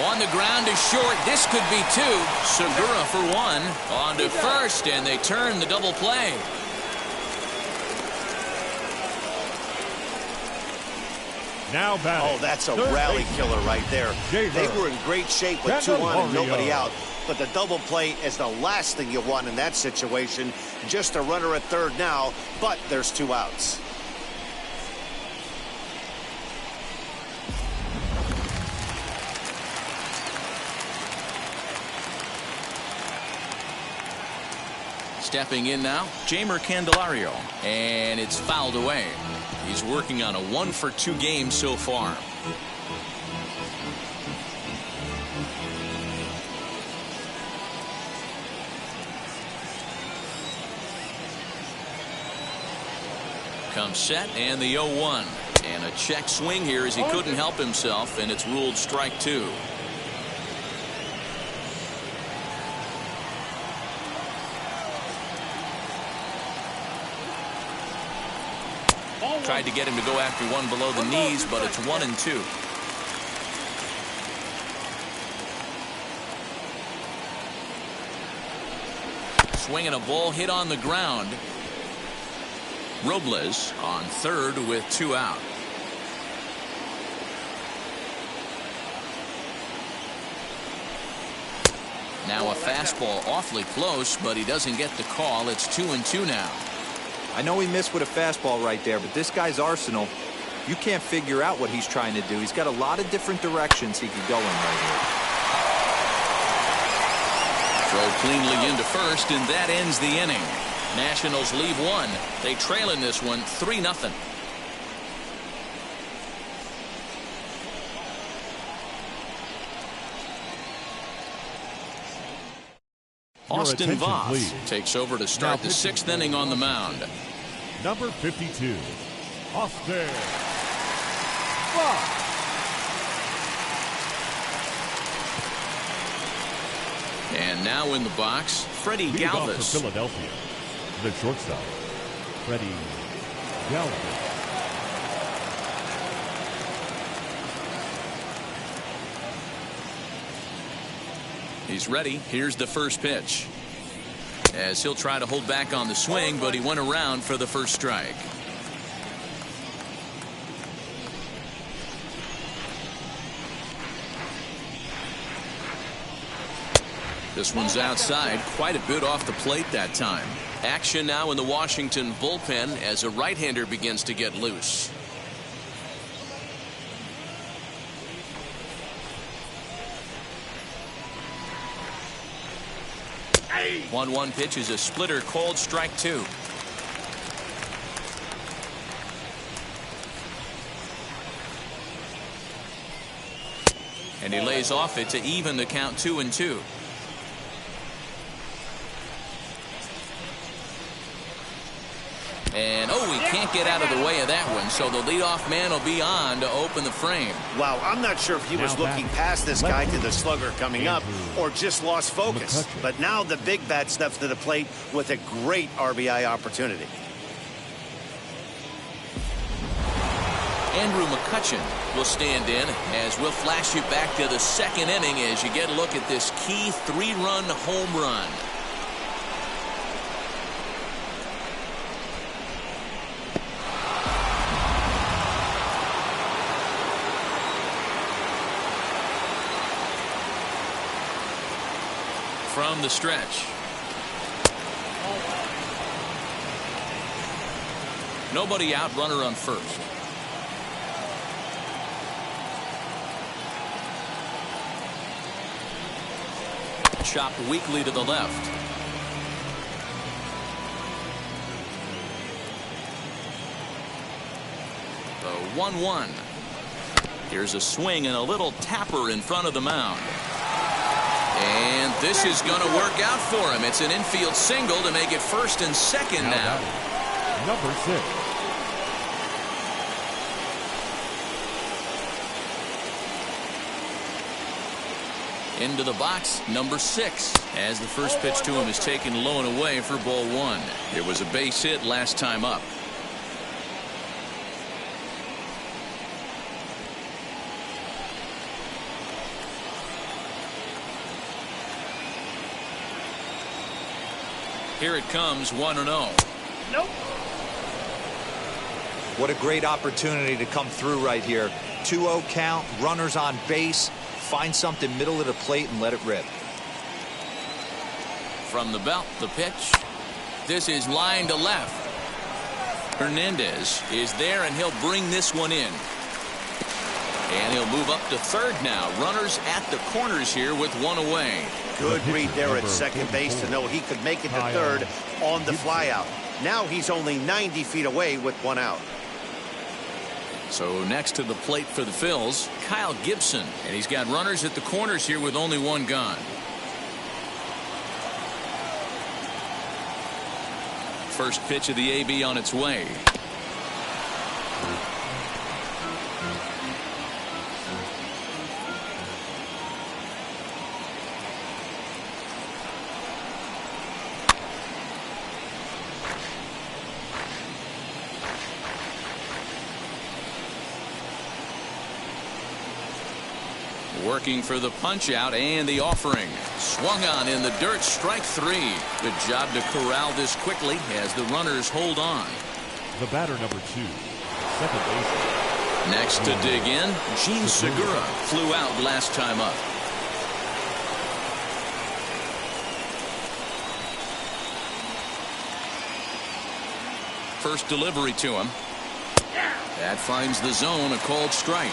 On the ground is short. This could be 2. Segura for 1. On to first, and they turn the double play. Now batting. Oh, that's a rally killer right there. They were in great shape with 2 on and nobody out. But the double play is the last thing you want in that situation. Just a runner at third now, but there's 2 outs. Stepping in now, Jeimer Candelario, and it's fouled away. He's working on a 1 for 2 game so far. Comes set and the 0-1. And a check swing here as he couldn't help himself, and it's ruled strike 2. Tried to get him to go after one below the knees, but it's 1-2. Swinging a ball hit on the ground. Robles on third with 2 out. Now a fastball awfully close, but he doesn't get the call. It's 2-2 now. I know he missed with a fastball right there, but this guy's arsenal, you can't figure out what he's trying to do. He's got a lot of different directions he could go in right here. Throw cleanly into first, and that ends the inning. Nationals leave 1. They trail in this one 3-0. Austin Voth takes over to start the 6th inning on the mound. Number 52, Austin Fox. And now in the box, Freddie Leading off Galvis. for Philadelphia, the shortstop, Freddie Galvis. He's ready. Here's the first pitch. As he'll try to hold back on the swing, but he went around for the first strike. This one's outside, quite a bit off the plate that time. Action now in the Washington bullpen as a right-hander begins to get loose. 1-1 pitch is a splitter, called strike 2. And he lays off it to even the count 2-2. And oh, he can't get out of the way of that one, so the leadoff man will be on to open the frame. Wow, I'm not sure if he was looking past this guy to the slugger coming up or just lost focus. But now the big bat steps to the plate with a great RBI opportunity. Andrew McCutchen will stand in as we'll flash you back to the second inning as you get a look at this key 3-run home run. From the stretch. Nobody out, runner on first. Chopped weakly to the left. The 1-1. Here's a swing and a little tapper in front of the mound. And this is going to work out for him. It's an infield single to make it first and second now. Number 6. Into the box, number 6, as the first pitch to him is taken low and away for ball 1. It was a base hit last time up. Here it comes, 1-0. Nope. What a great opportunity to come through right here. 2-0 count, runners on base. Find something middle of the plate and let it rip. From the belt, the pitch. This is line to left. Hernandez is there, and he'll bring this one in. And he'll move up to third now. Runners at the corners here with one away. Good read there at second base to know he could make it to third on the flyout. Now he's only 90 feet away with one out. So next to the plate for the Phils, Kyle Gibson. And he's got runners at the corners here with only one gone. First pitch of the AB on its way. Working for the punch out and the offering. Swung on in the dirt, strike 3. Good job to corral this quickly as the runners hold on. The batter, number 2, second baseman. Next to dig in, Gene Segura flew out last time up. First delivery to him. That finds the zone, a called strike.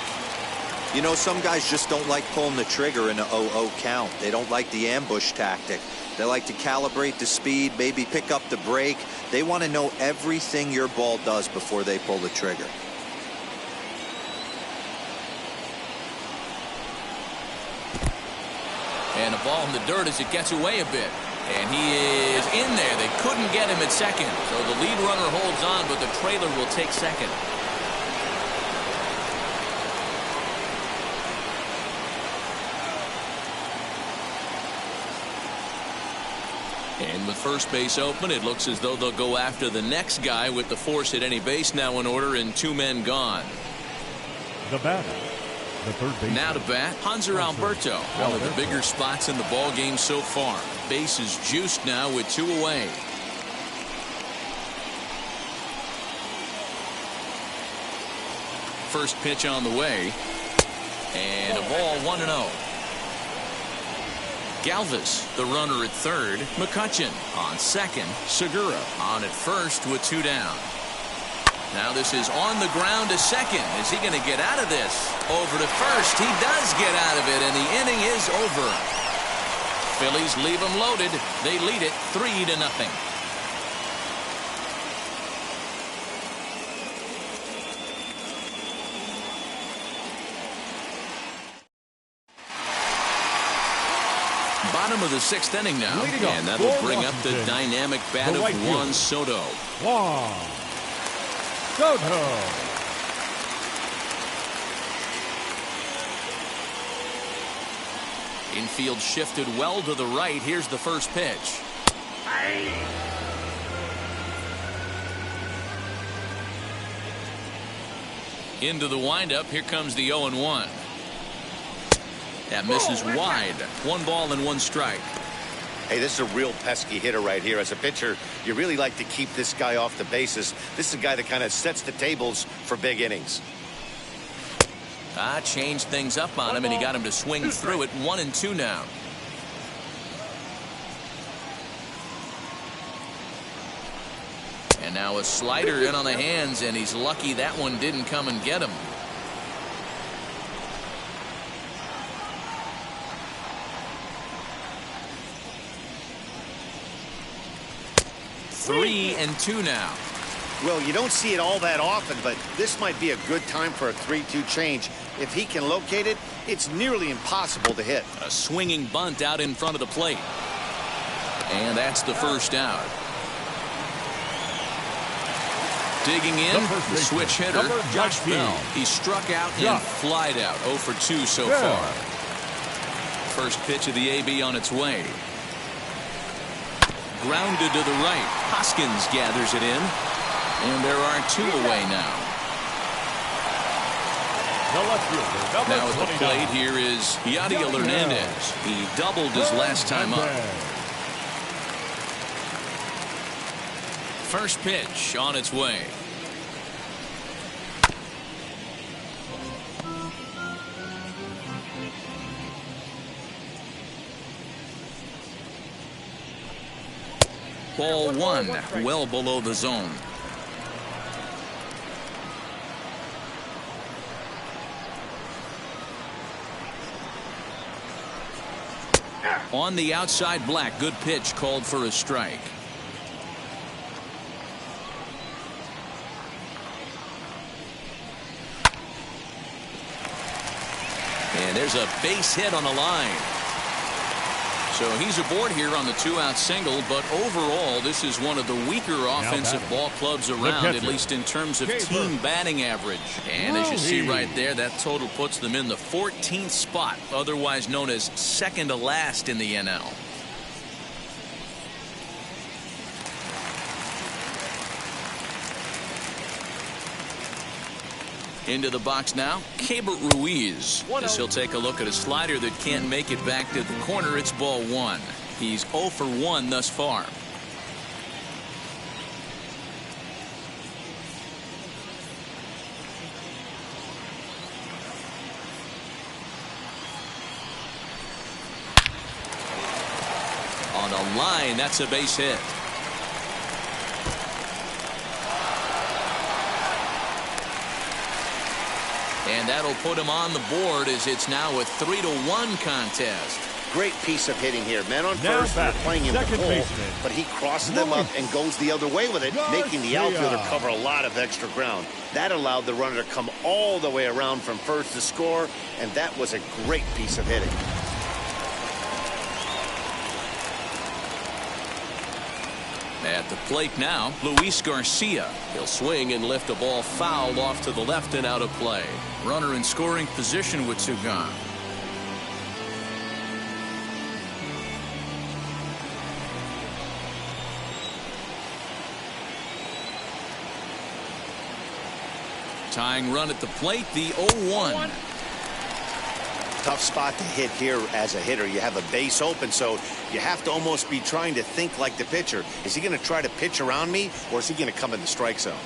You know, some guys just don't like pulling the trigger in a 0-0 count. They don't like the ambush tactic. They like to calibrate the speed, maybe pick up the brake. They want to know everything your ball does before they pull the trigger. And a ball in the dirt as it gets away a bit. And he is in there. They couldn't get him at second. So the lead runner holds on, but the trailer will take second. And with first base open, it looks as though they'll go after the next guy with the force at any base now in order and 2 men gone. The batter, the third baseman. Now to bat, Hanser Alberto, one of the bigger spots in the ball game so far. Base is juiced now with 2 away. First pitch on the way, and a ball 1-0. Galvis, the runner at third. McCutchen on second. Segura on at first with 2 down. Now this is on the ground to second. Is he going to get out of this? Over to first. He does get out of it, and the inning is over. Phillies leave them loaded. They lead it 3-0. Bottom of the 6th inning now, and that'll bring up the dynamic bat of Juan Soto. Juan Soto. Infield shifted well to the right. Here's the first pitch. Into the windup. Here comes the 0-1. That misses wide. 1 ball and 1 strike. Hey, this is a real pesky hitter right here. As a pitcher, you really like to keep this guy off the bases. This is a guy that kind of sets the tables for big innings. Changed things up on him, and he got him to swing through it. 1-2 now. And now a slider in on the hands, and he's lucky that one didn't come and get him. 3-2 now. Well, you don't see it all that often, but this might be a good time for a 3-2 change. If he can locate it, it's nearly impossible to hit. A swinging bunt out in front of the plate. And that's the first out. Digging in, the switch hitter, Josh Bell. He struck out and flied out. 0 for 2 so far. First pitch of the AB on its way. Grounded to the right. Hoskins gathers it in. And there are 2 away now. Now at the plate here is Yadier Hernandez. He doubled his last time up. First pitch on its way. Ball 1, well below the zone. On the outside, Black. Good pitch called for a strike. And there's a base hit on the line. So he's aboard here on the 2-out single, but overall this is one of the weaker offensive ball clubs around, at least in terms of team batting average. And as you see right there, that total puts them in the 14th spot, otherwise known as second to last in the NL. Into the box now, Keibert Ruiz, as he'll take a look at a slider that can't make it back to the corner. It's ball 1. He's 0 for 1 thus far. On a line, that's a base hit. And that'll put him on the board as it's now a 3-1 contest. Great piece of hitting here. Men on first, they're playing him the hole, but he crosses them up and goes the other way with it, making the outfielder cover a lot of extra ground. That allowed the runner to come all the way around from first to score, and that was a great piece of hitting. At the plate now, Luis Garcia. He'll swing and lift a ball foul off to the left and out of play. Runner in scoring position with 2 gone. Tying run at the plate, the 0-1. Tough spot to hit here as a hitter. You have a base open, so you have to almost be trying to think like the pitcher. Is he going to try to pitch around me, or is he going to come in the strike zone?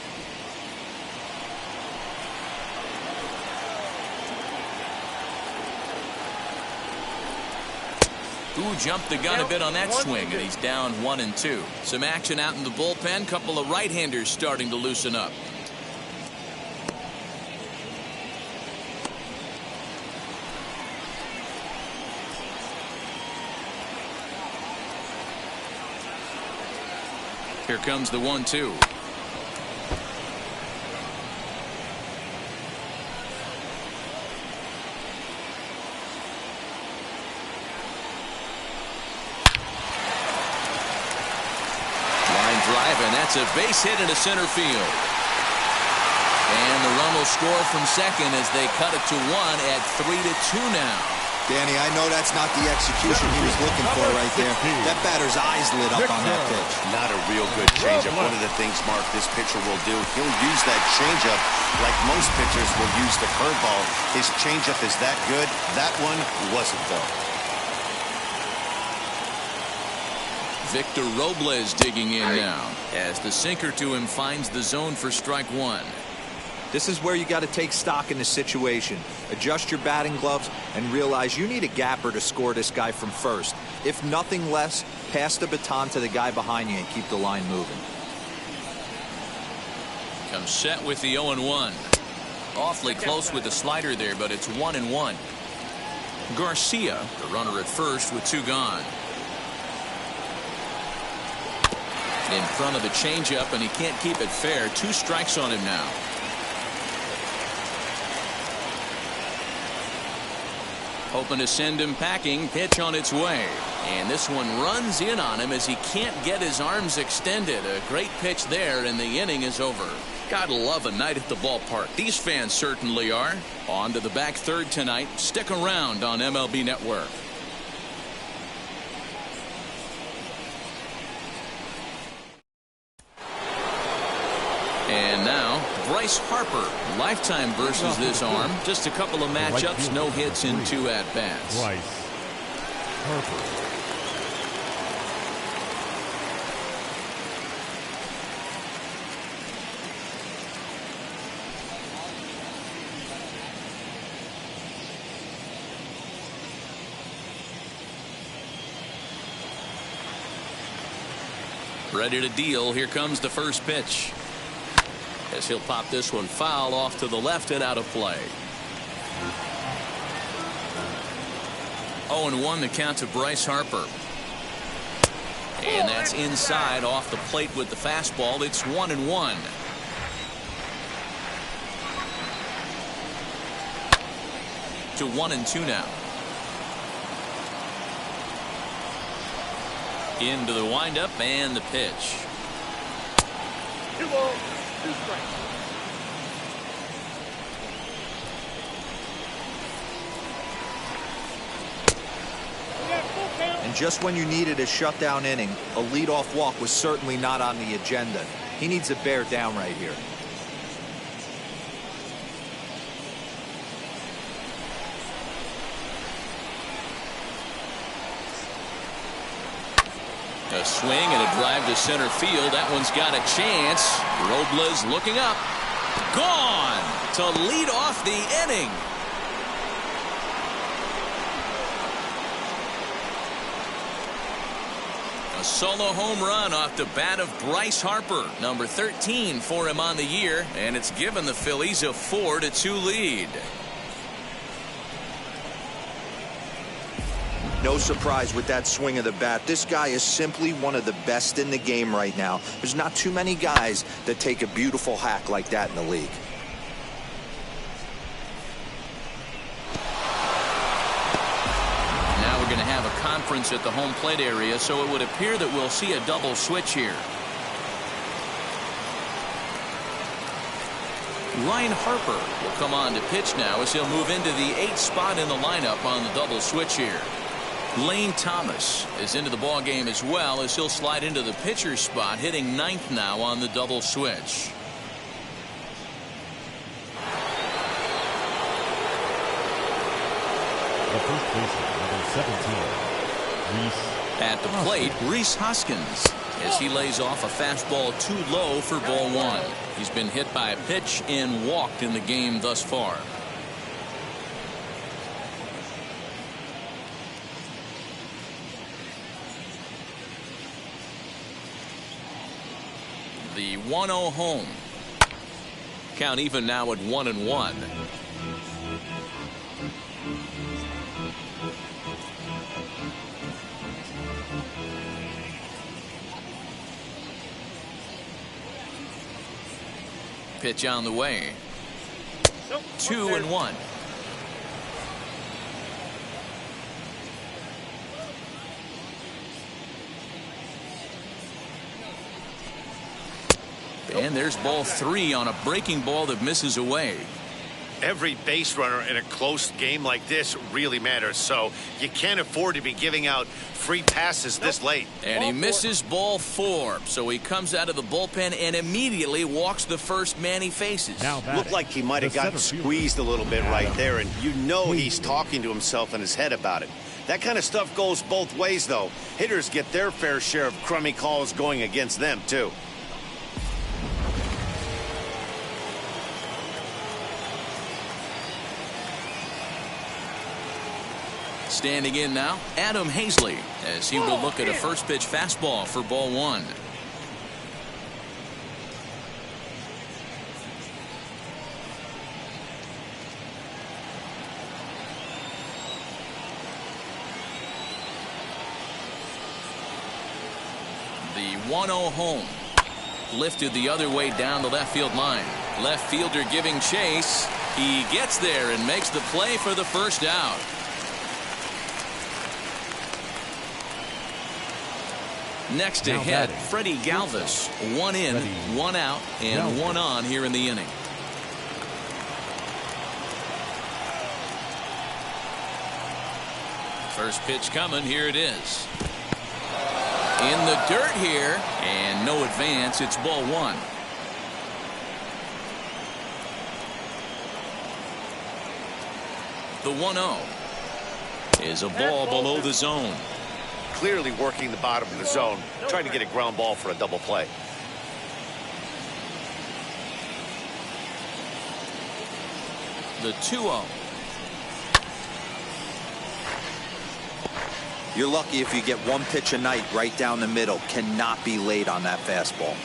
Who jumped the gun a bit on that swing, and he's down 1-2. Some action out in the bullpen. Couple of right-handers starting to loosen up. Here comes the 1-2. And that's a base hit into center field. And the run will score from second as they cut it to 1 at 3-2 now. Danny, I know that's not the execution he was looking for right there. That batter's eyes lit up on that pitch. Not a real good changeup. One of the things, Mark, this pitcher will do, he'll use that changeup like most pitchers will use the curveball. His changeup is that good. That one wasn't, though. Victor Robles digging in now as the sinker to him finds the zone for strike 1. This is where you got to take stock in the situation. Adjust your batting gloves and realize you need a gapper to score this guy from first. If nothing less, pass the baton to the guy behind you and keep the line moving. Comes set with the 0-1. Awfully close with the slider there, but it's 1-1. Garcia, the runner at first with 2 gone. In front of the changeup, and he can't keep it fair. 2 strikes on him now. Hoping to send him packing. Pitch on its way. And this one runs in on him as he can't get his arms extended. A great pitch there, and the inning is over. Gotta love a night at the ballpark. These fans certainly are. On to the back third tonight. Stick around on MLB Network. And now, Bryce Harper, lifetime versus this arm. Just a couple of matchups, no hits in 2 at-bats. Bryce Harper. Ready to deal. Here comes the first pitch. As he'll pop this one foul off to the left and out of play. 0-1 the count to Bryce Harper. And that's inside off the plate with the fastball. It's 1-1. To 1-2 now. Into the windup and the pitch. 2 balls, 2 strikes. And just when you needed a shutdown inning, a leadoff walk was certainly not on the agenda. He needs to bear down right here. A swing and a drive to center field. That one's got a chance. Robles looking up. Gone to lead off the inning. A solo home run off the bat of Bryce Harper, number 13 for him on the year, and it's given the Phillies a 4-2 lead. No surprise with that swing of the bat. This guy is simply one of the best in the game right now. There's not too many guys that take a beautiful hack like that in the league. Now we're going to have a conference at the home plate area, so it would appear that we'll see a double switch here. Ryan Harper will come on to pitch now as he'll move into the 8th spot in the lineup on the double switch here. Lane Thomas is into the ball game as well as he'll slide into the pitcher's spot, hitting 9th now on the double switch. The first baseman, number 17, Reese. At the plate, Reese Hoskins, as he lays off a fastball too low for ball one. He's been hit by a pitch and walked in the game thus far. The 1-0 home. Count even now at 1-1. Pitch on the way. 2-1. And there's ball 3 on a breaking ball that misses away. Every base runner in a close game like this really matters, so you can't afford to be giving out free passes this late. And he misses ball 4, so he comes out of the bullpen and immediately walks the first man he faces. Now Looked like he might have gotten squeezed a little bit right there, and you know he's talking to himself in his head about it. That kind of stuff goes both ways, though. Hitters get their fair share of crummy calls going against them, too. Standing in now, Adam Hazley, as he will look at a first pitch fastball for ball 1. The 1-0 home. Lifted the other way down the left field line. Left fielder giving chase. He gets there and makes the play for the first out. Next to hit, Freddie Galvis. 1 in, 1 out, and 1 on here in the inning. First pitch coming. Here it is. In the dirt here, and no advance. It's ball 1. The 1-0 is a ball below the zone. Clearly working the bottom of the zone, trying to get a ground ball for a double play. The 2-0. You're lucky if you get one pitch a night right down the middle. Cannot be late on that fastball.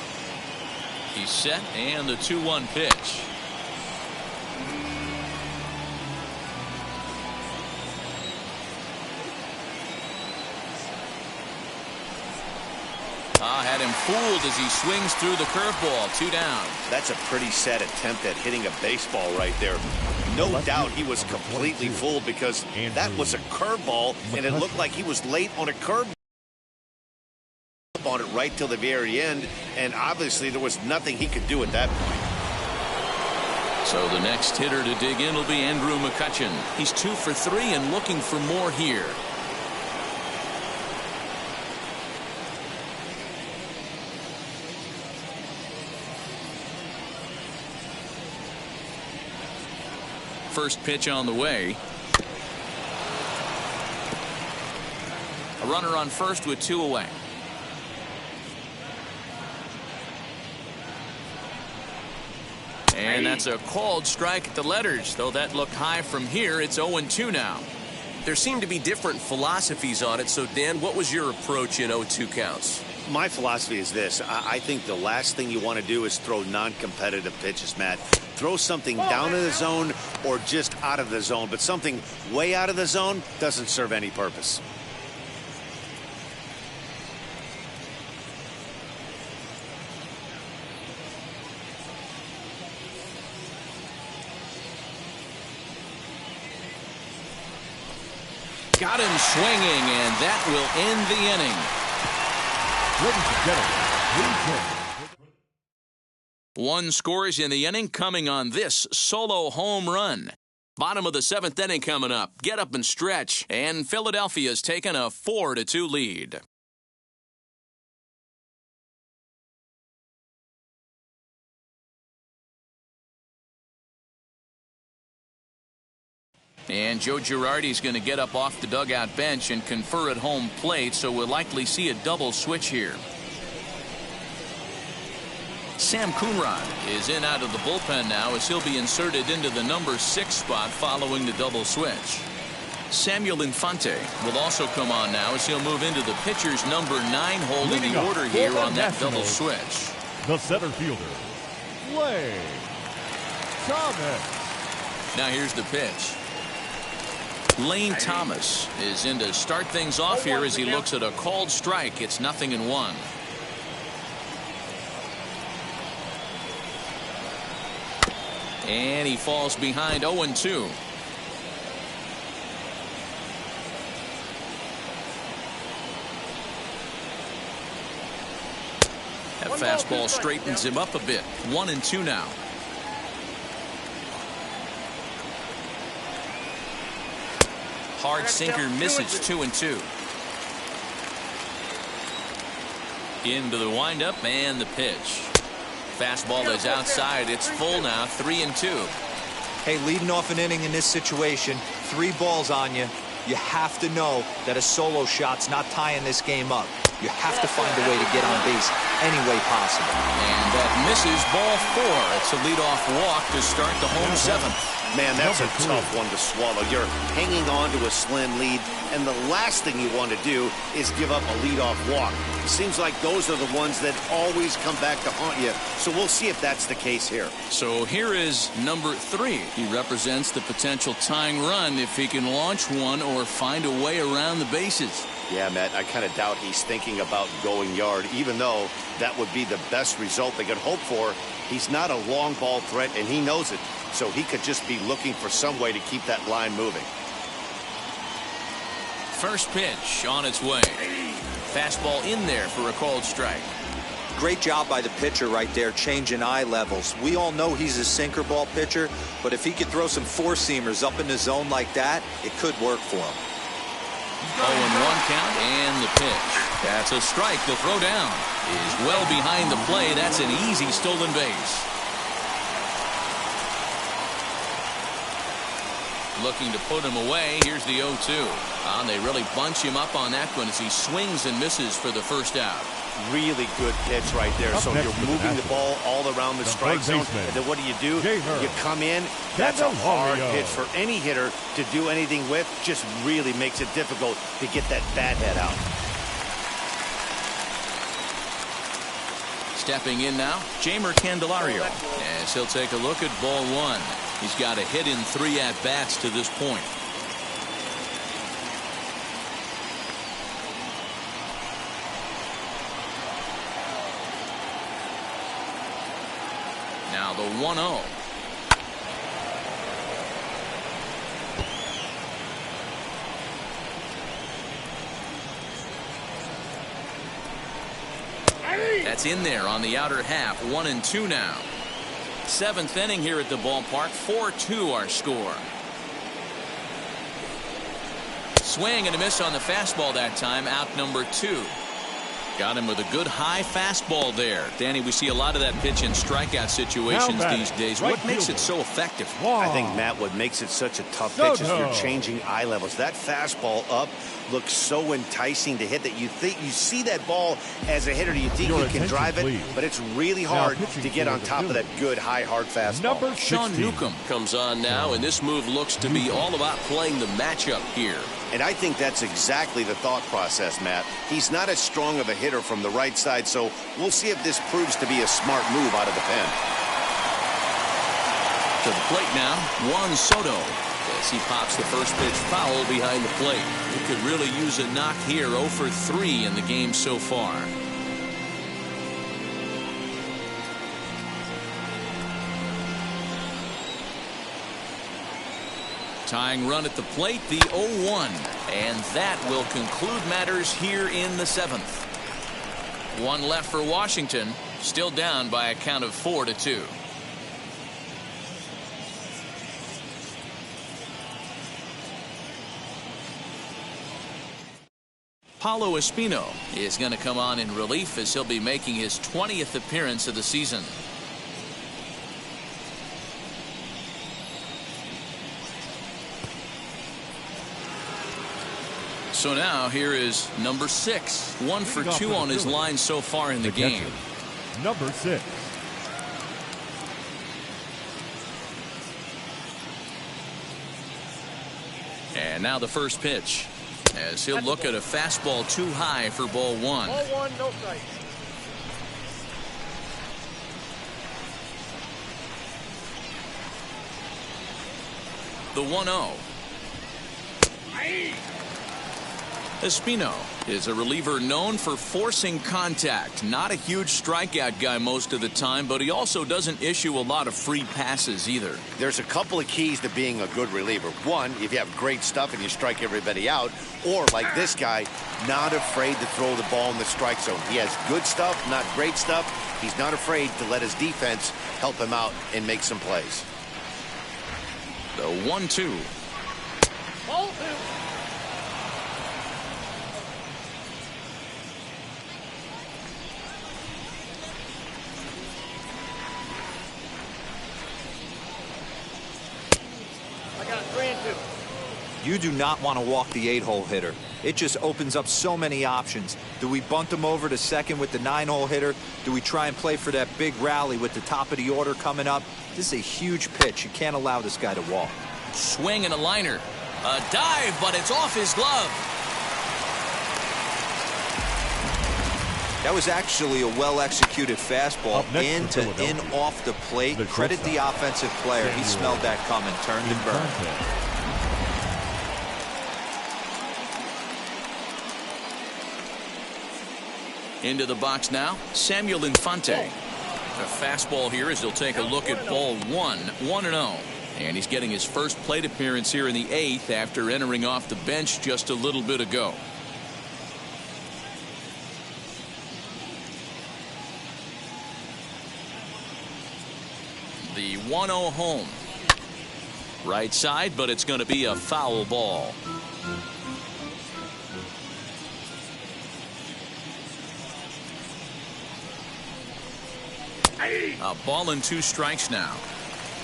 He's set, and the 2-1 pitch. Had him fooled as he swings through the curveball. 2 down. That's a pretty sad attempt at hitting a baseball right there. No doubt he was completely fooled because that was a curveball, and it looked like he was late on a curve on it right till the very end, and obviously there was nothing he could do at that point. So the next hitter to dig in will be Andrew McCutchen. He's 2 for 3 and looking for more here. First pitch on the way. A runner on first with 2 away. And that's a called strike at the letters, though that looked high from here. It's 0-2 now. There seem to be different philosophies on it. So, Dan, what was your approach in 0-2 counts? My philosophy is this. I think the last thing you want to do is throw non-competitive pitches, Matt. Throw something down in the zone or just out of the zone, but something way out of the zone doesn't serve any purpose. Got him swinging, and that will end the inning. Ladies and gentlemen, 1 scores in the inning coming on this solo home run. Bottom of the 7th inning coming up. Get up and stretch, and Philadelphia's taken a 4-2 lead. And Joe Girardi's going to get up off the dugout bench and confer at home plate, so we'll likely see a double switch here. Sam Coonrod is in out of the bullpen now as he'll be inserted into the number 6 spot following the double switch. Samuel Infante will also come on now as he'll move into the pitcher's number 9 hole in the order here on that double switch. The center fielder, Lane Thomas. Now here's the pitch. Lane Thomas is in to start things off here as he looks at a called strike. It's 0-1. And he falls behind 0-2. That fastball straightens him up a bit. 1-2 now. Hard sinker misses. 2-2. Into the windup and the pitch. Fastball is outside. It's full now. 3-2. Hey, leading off an inning in this situation, 3 balls on you. You have to know that a solo shot's not tying this game up. You have to find a way to get on base any way possible. And that misses. Ball 4. It's a leadoff walk to start the home 7th. Man, that's a tough one to swallow. You're hanging on to a slim lead, and the last thing you want to do is give up a leadoff walk. It seems like those are the ones that always come back to haunt you. So we'll see if that's the case here. So here is number 3. He represents the potential tying run if he can launch one or find a way around the bases. Yeah, Matt, I kind of doubt he's thinking about going yard, even though that would be the best result they could hope for. He's not a long ball threat, and he knows it. So he could just be looking for some way to keep that line moving. First pitch on its way. Fastball in there for a called strike. Great job by the pitcher right there, changing eye levels. We all know he's a sinker ball pitcher, but if he could throw some four-seamers up in the zone like that, it could work for him. 0-1 count and the pitch. That's a strike. The throw down is well behind the play. That's an easy stolen base. Looking to put him away. Here's the 0-2. They really bunch him up on that one as he swings and misses for the first out. Really good pitch right there. So you're moving the ball all around the strike zone. And then what do? You come in. That's a hard pitch for any hitter to do anything with. Just really makes it difficult to get that bat head out. Stepping in now, Jeimer Candelario, as he'll take a look at ball 1. He's got a hit in 3 at-bats to this point. Now the 1-0. That's in there on the outer half. 1-2 now. 7th inning here at the ballpark. 4-2 our score. Swing and a miss on the fastball that time. Out number 2. Got him with a good high fastball there. Danny, we see a lot of that pitch in strikeout situations these days. What makes it so effective? I think, Matt, what makes it such a tough pitch is you're changing eye levels. That fastball up looks so enticing to hit that you think you see that ball as a hitter. You think you can drive it, but it's really hard to get on top of that good high hard fastball. Sean Newcomb comes on now, and this move looks to be all about playing the matchup here. And I think that's exactly the thought process, Matt. He's not as strong of a hitter from the right side, so we'll see if this proves to be a smart move out of the pen. To the plate now, Juan Soto, as he pops the first pitch foul behind the plate. He could really use a knock here. 0 for 3 in the game so far. Tying run at the plate, the 0-1. And that will conclude matters here in the 7th. 1 left for Washington. Still down by a count of 4-2. Paulo Espino is going to come on in relief as he'll be making his 20th appearance of the season. So now here is number 6. 1 for 2 on his line so far in the game. Number 6. And now the first pitch, as he'll look at a fastball too high for ball 1. Ball 1, no strike. The 1-0. Espino is a reliever known for forcing contact. Not a huge strikeout guy most of the time, but he also doesn't issue a lot of free passes either. There's a couple of keys to being a good reliever. One, if you have great stuff and you strike everybody out, or like this guy, not afraid to throw the ball in the strike zone. He has good stuff, not great stuff. He's not afraid to let his defense help him out and make some plays. The 1-2. Ball 2. I got 3 and 2. You do not want to walk the 8-hole hitter. It just opens up so many options. Do we bunt him over to second with the 9-hole hitter? Do we try and play for that big rally with the top of the order coming up? This is a huge pitch. You can't allow this guy to walk. Swing and a liner. A dive, but it's off his glove. That was actually a well-executed fastball. In to in off the plate. Credit the offensive player. He smelled that coming, turned and burned. Into the box now, Samuel Infante. A fastball here as he'll take a look at ball 1, 1-0. And he's getting his first plate appearance here in the 8th after entering off the bench just a little bit ago. The 1-0 home. Right side, but it's going to be a foul ball. A ball and 2 strikes now.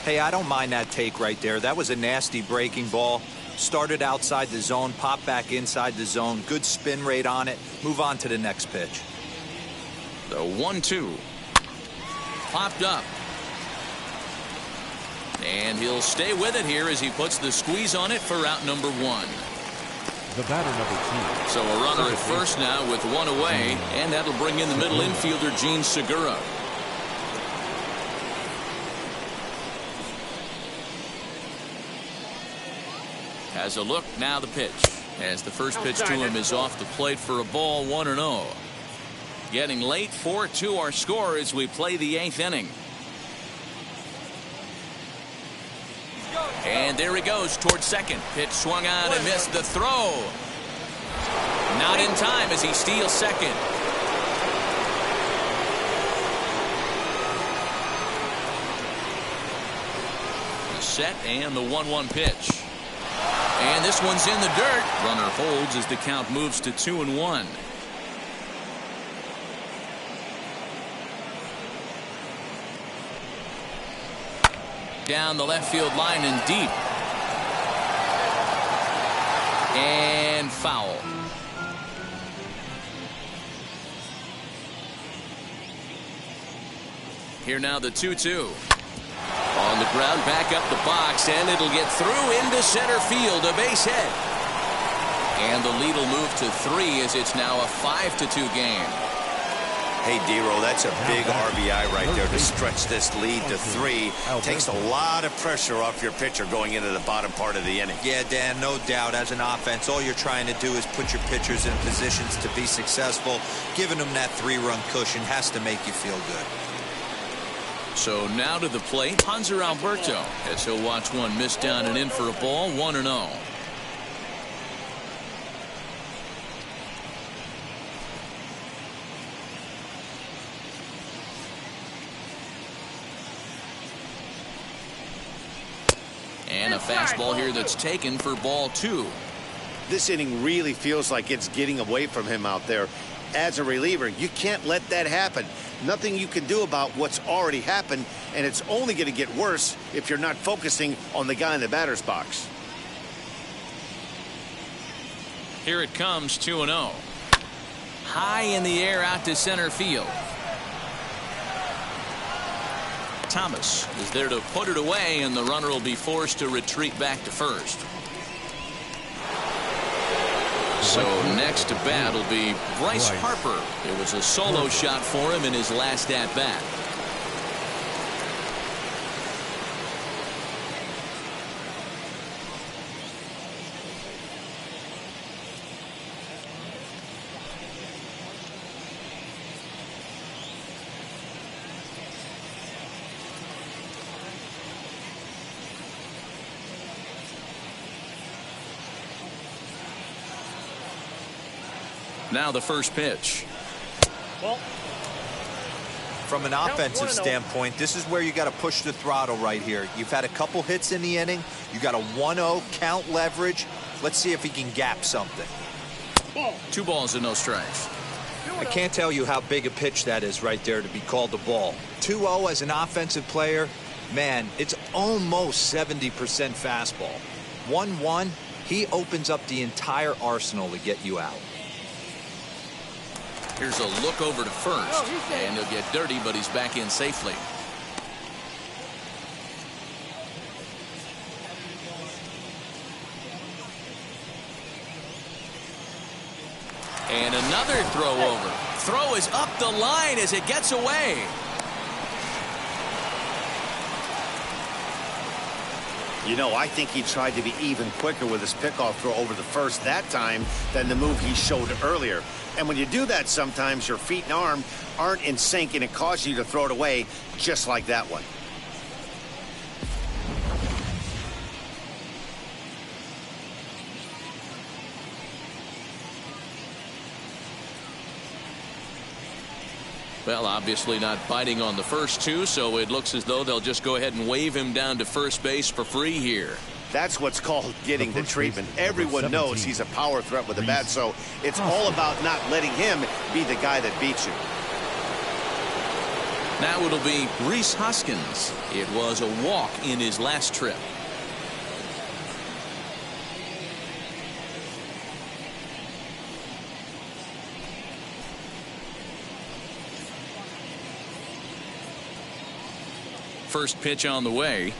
Hey, I don't mind that take right there. That was a nasty breaking ball. Started outside the zone, popped back inside the zone. Good spin rate on it. Move on to the next pitch. The 1-2. Popped up. And he'll stay with it here as he puts the squeeze on it for out number 1. The batter, number 2. So a runner at first now with 1 away, and that'll bring in the middle infielder, Gene Segura. Has a look, now the pitch. As the first pitch to him is off the plate for a ball, 1-0. Getting late, 4-2 our score as we play the 8th inning. And there he goes towards second. Pitch swung on and missed the throw. Not in time as he steals second. The set and the 1-1 pitch. And this one's in the dirt. Runner holds as the count moves to 2-1. Down the left field line and deep. And foul. Here now the 2-2. On the ground, back up the box, and it'll get through into center field, a base hit. And the lead will move to 3 as it's now a 5-2 game. Hey, D-Roll, that's a big RBI right there to stretch this lead to 3. Takes a lot of pressure off your pitcher going into the bottom part of the inning. Yeah, Dan, no doubt. As an offense, all you're trying to do is put your pitchers in positions to be successful. Giving them that 3-run cushion has to make you feel good. So now to the plate, Hanser Alberto, as he'll watch one miss down and in for a ball, 1-0. And a fastball here that's taken for ball 2. This inning really feels like it's getting away from him out there. As a reliever, you can't let that happen. Nothing you can do about what's already happened, and it's only going to get worse if you're not focusing on the guy in the batter's box. Here it comes, 2-0. High in the air out to center field. Thomas is there to put it away, and the runner will be forced to retreat back to first. So next to bat will be Bryce Harper. It was a solo shot for him in his last at bat. Now the first pitch. From an offensive standpoint, this is where you got to push the throttle right here. You've had a couple hits in the inning. You got a 1-0 count leverage. Let's see if he can gap something. 2 balls and no strikes. I can't tell you how big a pitch that is right there to be called a ball. 2-0 as an offensive player, man, it's almost 70% fastball. 1-1, he opens up the entire arsenal to get you out. Here's a look over to first, and he'll get dirty, but he's back in safely. And another throw over. Throw is up the line as it gets away. You know, I think he tried to be even quicker with his pickoff throw over the first that time than the move he showed earlier. And when you do that, sometimes your feet and arm aren't in sync, and it causes you to throw it away just like that one. Well, obviously not biting on the first two, so it looks as though they'll just go ahead and wave him down to first base for free here. That's what's called getting the treatment. Everyone knows he's a power threat with the bat, so it's all about not letting him be the guy that beats you. Now it'll be Rhys Hoskins. It was a walk in his last trip. First pitch on the way.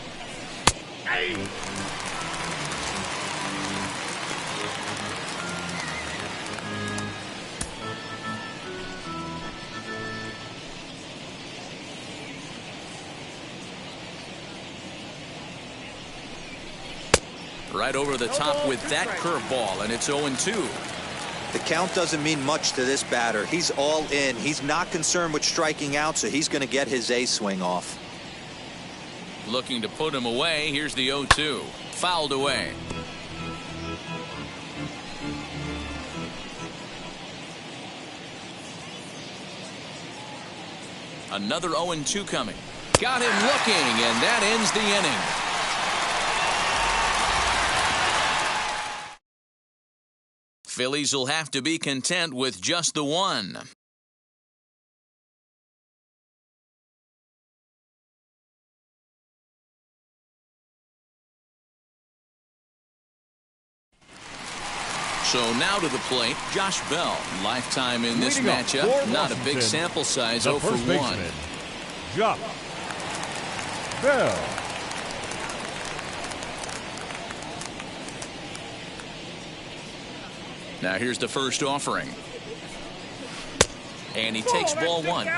Right over the top with that curveball, and it's 0-2. The count doesn't mean much to this batter. He's all in. He's not concerned with striking out, so he's going to get his A swing off. Looking to put him away. Here's the 0-2. Fouled away. Another 0-2 coming. Got him looking, and that ends the inning. Phillies will have to be content with just the one. So now to the plate, Josh Bell. Lifetime in this matchup. Not a big sample size, 0 for 1. Josh Bell. Now here's the first offering. And he takes ball 1.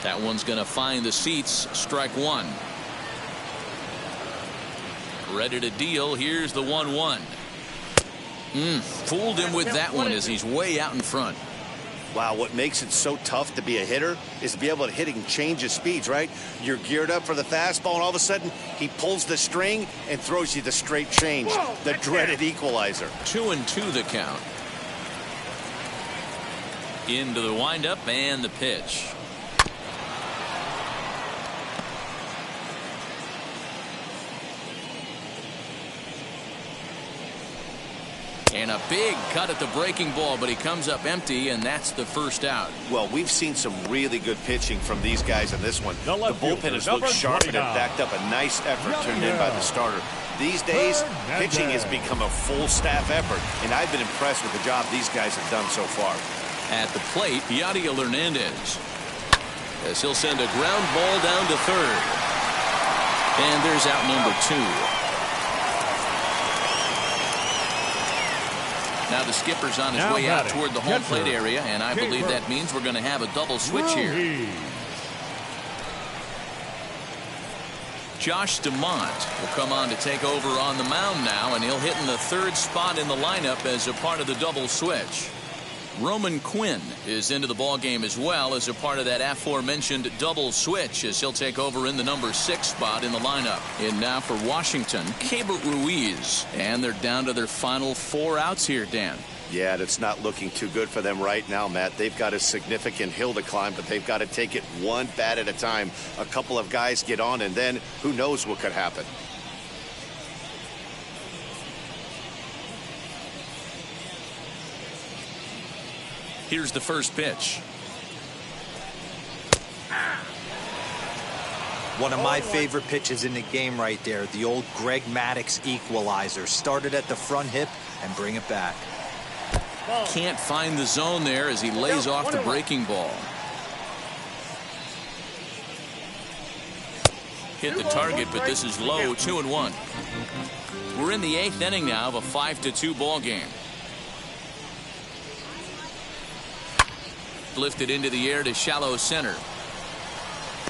That one's going to find the seats. Strike 1. Ready to deal. Here's the 1-1. Fooled him with that one as he's way out in front. Wow, what makes it so tough to be a hitter is to be able to hit and change his speeds, right? You're geared up for the fastball, and all of a sudden, he pulls the string and throws you the straight change, the dreaded equalizer. 2-2 the count. Into the windup and the pitch. And a big cut at the breaking ball, but he comes up empty, and that's the first out. Well, we've seen some really good pitching from these guys in this one. The bullpen has looked sharp and have backed up a nice effort turned in by the starter. These days, pitching has become a full staff effort, and I've been impressed with the job these guys have done so far. At the plate, Yadier Hernandez, as he'll send a ground ball down to third. And there's out number 2. Now the skipper's on his way out toward the home plate area, and I believe that means we're going to have a double switch here. Josh DeMont will come on to take over on the mound now, and he'll hit in the third spot in the lineup as a part of the double switch. Roman Quinn is into the ballgame as well as a part of that aforementioned double switch, as he'll take over in the number 6 spot in the lineup. And now for Washington, Keibert Ruiz. And they're down to their final 4 outs here, Dan. Yeah, it's not looking too good for them right now, Matt. They've got a significant hill to climb, but they've got to take it one bat at a time. A couple of guys get on, and then who knows what could happen. Here's the first pitch. One of my favorite pitches in the game right there. The old Greg Maddux equalizer. Started at the front hip and bring it back. Can't find the zone there as he lays off the breaking ball. Hit the target, but this is low. 2-1. We're in the 8th inning now of a 5-2 ball game. Lifted into the air to shallow center.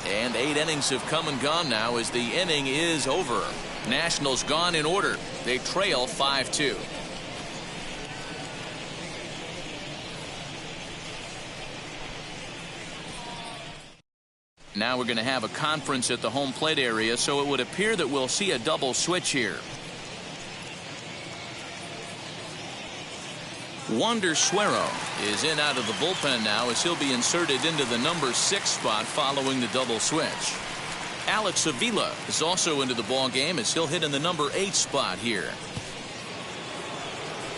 And 8 innings have come and gone now as the inning is over. Nationals gone in order. They trail 5-2. Now we're going to have a conference at the home plate area, so it would appear that we'll see a double switch here. Wander Suero is in out of the bullpen now as he'll be inserted into the number 6 spot following the double switch. Alex Avila is also into the ball game as he'll hit in the number 8 spot here.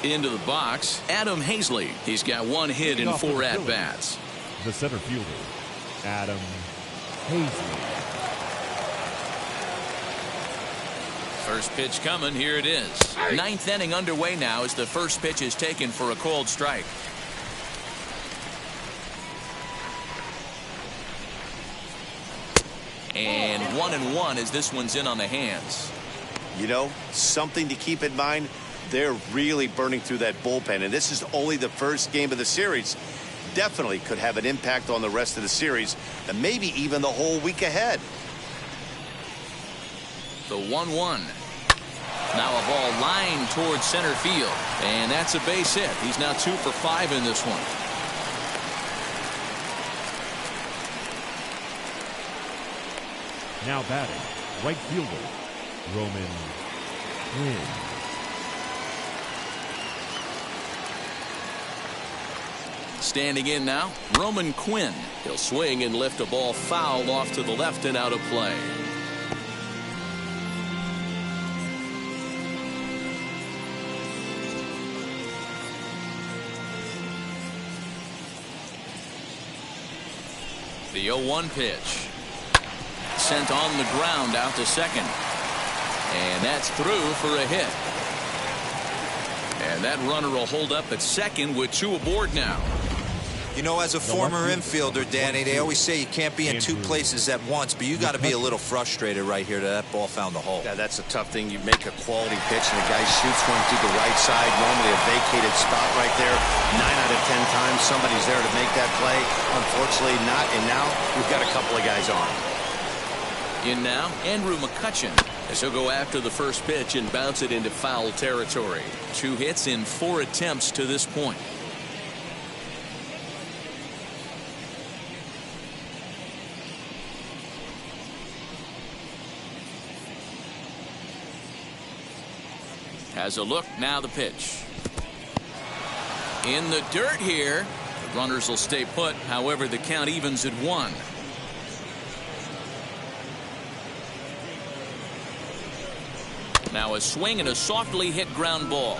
Into the box, Adam Hazley. He's got 1 hit in 4 at-bats. The center fielder, Adam Hazley. First pitch coming. Here it is. 9th inning underway now as the first pitch is taken for a called strike. And 1-1 as this one's in on the hands. You know, something to keep in mind. They're really burning through that bullpen, and this is only the first game of the series. Definitely could have an impact on the rest of the series and maybe even the whole week ahead. The 1-1. Now a ball lined towards center field, and that's a base hit. He's now 2 for 5 in this one. Now batting, right fielder, Roman Quinn. Standing in now, Roman Quinn. He'll swing and lift a ball foul off to the left and out of play. The 0-1 pitch. Sent on the ground out to second. And that's through for a hit. And that runner will hold up at second with 2 aboard now. You know, as a former infielder, Danny, they always say you can't be in 2 places at once, but you got to be a little frustrated right here that ball found the hole. Yeah, that's a tough thing. You make a quality pitch and the guy shoots one through the right side, normally a vacated spot right there. 9 out of 10 times somebody's there to make that play. Unfortunately not, and now we've got a couple of guys on. In now, Andrew McCutchen, as he'll go after the first pitch and bounce it into foul territory. 2 hits in 4 attempts to this point. Has a look, now the pitch. In the dirt here. The runners will stay put, however the count evens at 1. Now a swing and a softly hit ground ball.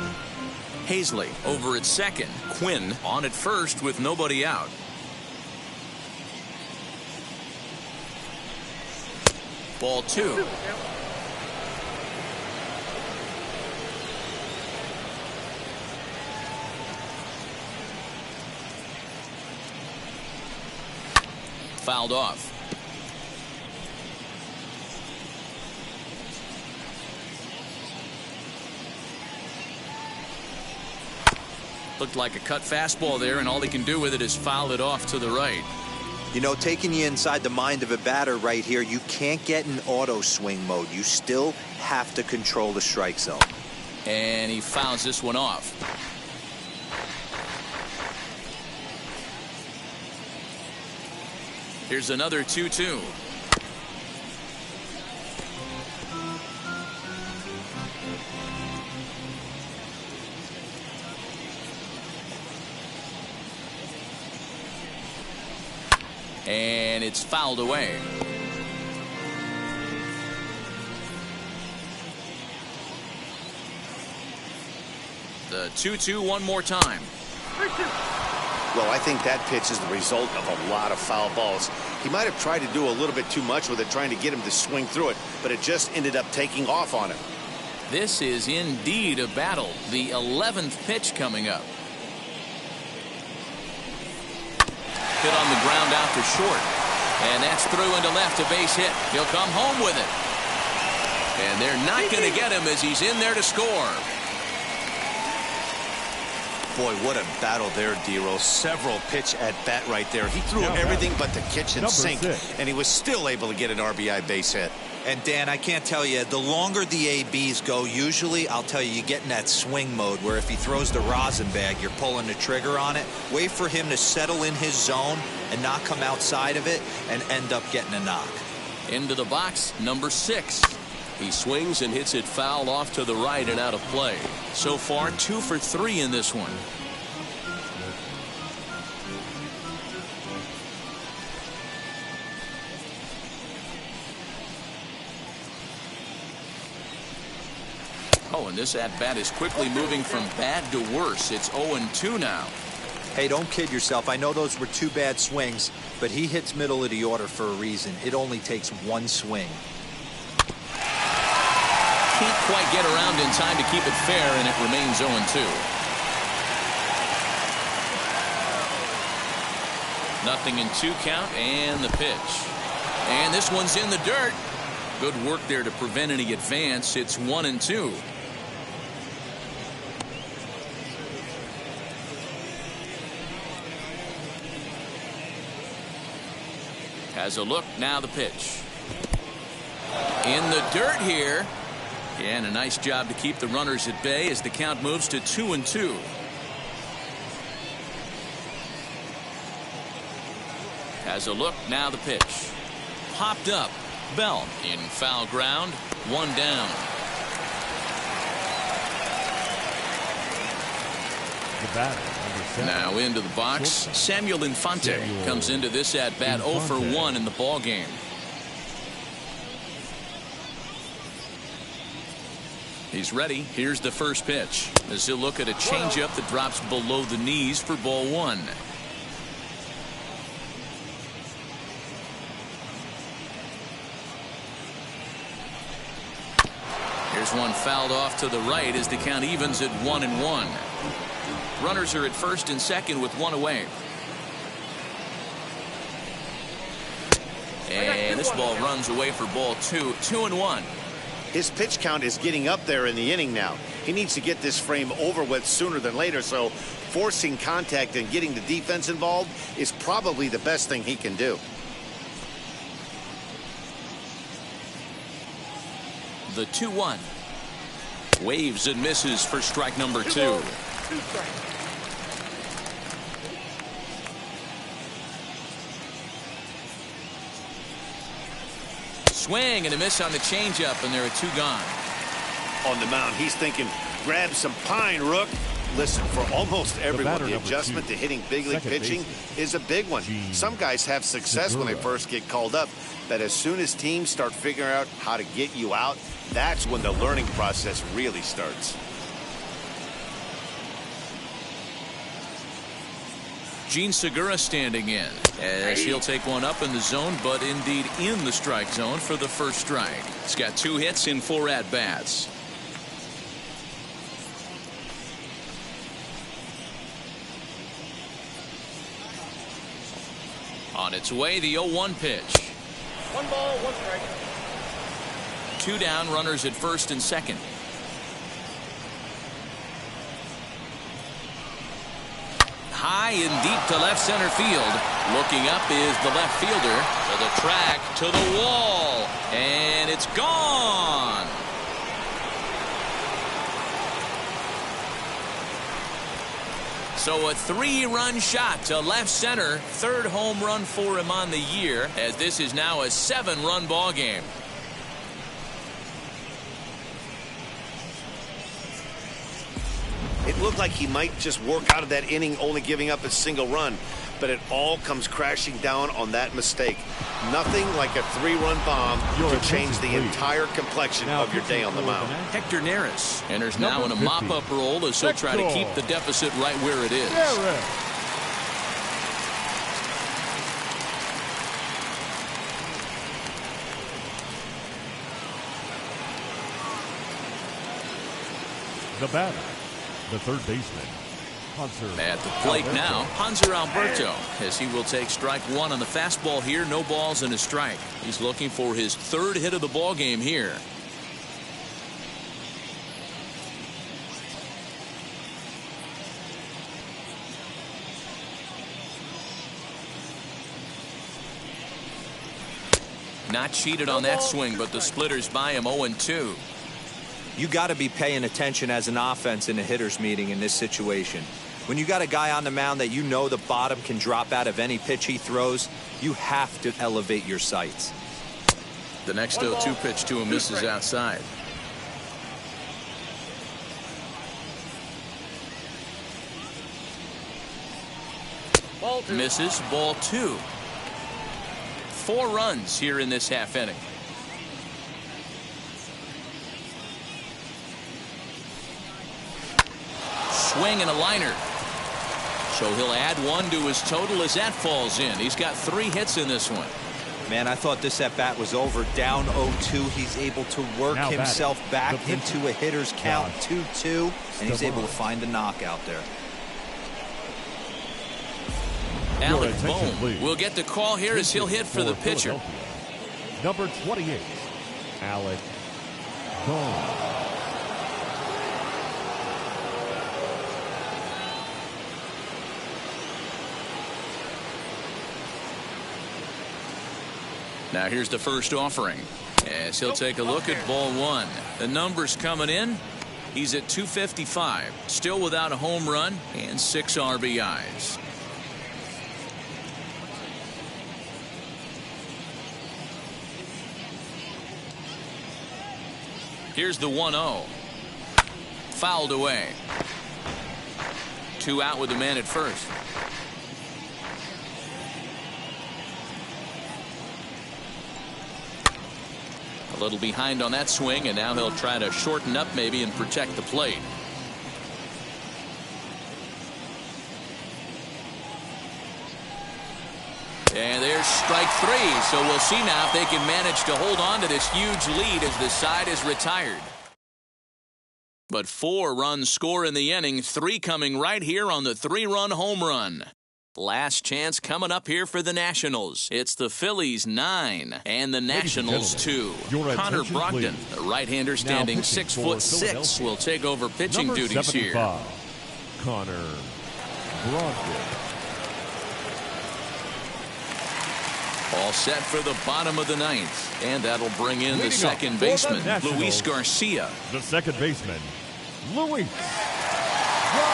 Hazley over at second. Quinn on at first with nobody out. Ball 2. Fouled off. Looked like a cut fastball there, and all he can do with it is foul it off to the right. You know, taking you inside the mind of a batter right here, you can't get in auto swing mode. You still have to control the strike zone. And he fouls this one off. Here's another 2-2. And it's fouled away. The 2-2 one more time. Well, I think that pitch is the result of a lot of foul balls. He might have tried to do a little bit too much with it, trying to get him to swing through it, but it just ended up taking off on him. This is indeed a battle. The 11th pitch coming up. Hit on the ground out to short. And that's through into left, a base hit. He'll come home with it. And they're not going to get him as he's in there to score. Boy, what a battle there, D-Roll. Several pitch at bat right there. He threw everything but the kitchen sink, and he was still able to get an RBI base hit. And Dan, I can't tell you, the longer the ABs go, usually, I'll tell you, you get in that swing mode where if he throws the rosin bag, you're pulling the trigger on it. Wait for him to settle in his zone and not come outside of it and end up getting a knock. Into the box, number 6. He swings and hits it foul off to the right and out of play. So far, 2 for 3 in this one. Oh, and this at-bat is quickly moving from bad to worse. It's 0-2 now. Hey, don't kid yourself. I know those were 2 bad swings, but he hits middle of the order for a reason. It only takes 1 swing. Can't quite get around in time to keep it fair, and it remains 0-2. Nothing in 2 count, and the pitch. And this one's in the dirt. Good work there to prevent any advance. It's 1-2. Has a look, now the pitch. In the dirt here. And a nice job to keep the runners at bay as the count moves to 2-2. Has a look, now the pitch. Popped up. Bell in foul ground. 1 down. The batter, number 7. Now into the box. Samuel Infante comes into this at bat 0 for 1 in the ball game. He's ready. Here's the first pitch as he'll look at a changeup that drops below the knees for ball 1. Here's one fouled off to the right as the count evens at 1-1. Runners are at first and second with 1 away. And this ball runs away for ball 2. 2-1. His pitch count is getting up there in the inning now. He needs to get this frame over with sooner than later, so forcing contact and getting the defense involved is probably the best thing he can do. The 2-1. Waves and misses for strike number 2. Swing and a miss on the changeup, and there are 2 gone. On the mound, he's thinking, grab some pine, Rook. Listen, for almost everyone, the adjustment to hitting big league pitching is a big one. Some guys have success when they first get called up, but as soon as teams start figuring out how to get you out, that's when the learning process really starts. Gene Segura standing in, as he'll take one up in the zone, but indeed in the strike zone for the first strike. He's got 2 hits in 4 at-bats. On its way, the 0-1 pitch. 1 ball, 1 strike. 2 down, runners at first and second. High and deep to left center field. Looking up is the left fielder. To the track, to the wall, and it's gone. So a 3-run shot to left center. 3rd home run for him on the year, as this is now a 7-run ball game. It looked like he might just work out of that inning only giving up a single run, but it all comes crashing down on that mistake. Nothing like a 3-run bomb to change the entire complexion of your day on the mound. Hector Neris enters now in a mop-up role as he'll try to keep the deficit right where it is. The batter, the third baseman, Hanser. At the plate now, Hanser Alberto, as he will take strike 1 on the fastball here. No balls and a strike. He's looking for his 3rd hit of the ball game here. Not cheated on that swing, but the splitters by him 0-2. You got to be paying attention as an offense in a hitter's meeting in this situation. When you got a guy on the mound that you know the bottom can drop out of any pitch he throws, you have to elevate your sights. The next 0-2 pitch to him misses outside. Ball 2. Misses, ball 2. 4 runs here in this half inning. Swing and a liner. So he'll add 1 to his total as that falls in. He's got 3 hits in this one. Man, I thought this at bat was over. Down 0-2. He's able to work himself back into a hitter's count 2-2, and he's able to find a knockout there. Alec Bohm will get the call here as he'll hit for the pitcher. Number 28, Alec Bohm. Now here's the first offering, as he'll take a look at ball 1. The numbers coming in. He's at 255, still without a home run and 6 RBIs. Here's the 1-0. Fouled away. 2 out with the man at first. A little behind on that swing, and now he'll try to shorten up maybe and protect the plate. And there's strike 3. So we'll see now if they can manage to hold on to this huge lead as the side is retired. But 4 runs score in the inning, 3 coming right here on the 3-run home run. Last chance coming up here for the Nationals. It's the Phillies 9 and the Nationals 2. Connor Brogdon, the right-hander standing 6'6", will take over pitching Number duties here. Connor Brogdon. All set for the bottom of the 9th, and that'll bring in the second baseman, Luis Garcia. The second baseman, Luis.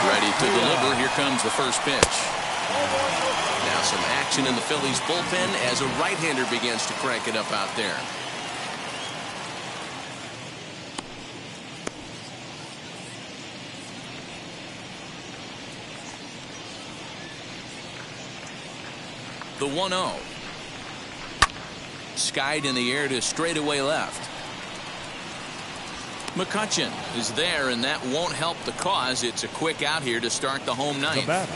Ready to deliver. Here comes the first pitch. Now some action in the Phillies bullpen as a right-hander begins to crank it up out there. The 1-0. Skied in the air to straightaway left. McCutchen is there, and that won't help the cause. It's a quick out here to start the home 9th. The batter,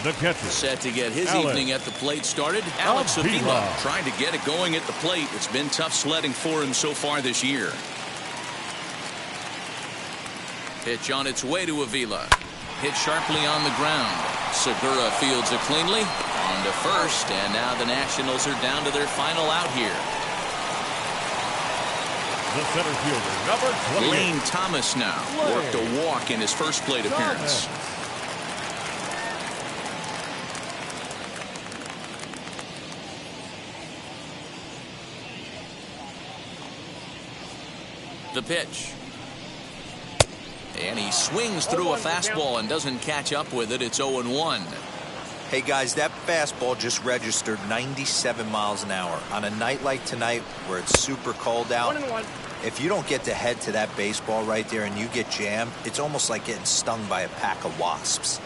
The catcher. Set to get his Alex evening at the plate started. Alex Avila Avila. trying to get it going at the plate. It's been tough sledding for him so far this year. Pitch on its way to Avila. Hit sharply on the ground. Segura fields it cleanly. On to first, and now the Nationals are down to their final out here. The center fielder, number 28. Lane Thomas now worked a walk in his first plate appearance. The pitch. And he swings through a fastball and doesn't catch up with it. It's 0-1. Hey guys, that fastball just registered 97 miles an hour. On a night like tonight where it's super cold out, 1-1. if you don't get to head to that baseball right there and you get jammed, it's almost like getting stung by a pack of wasps.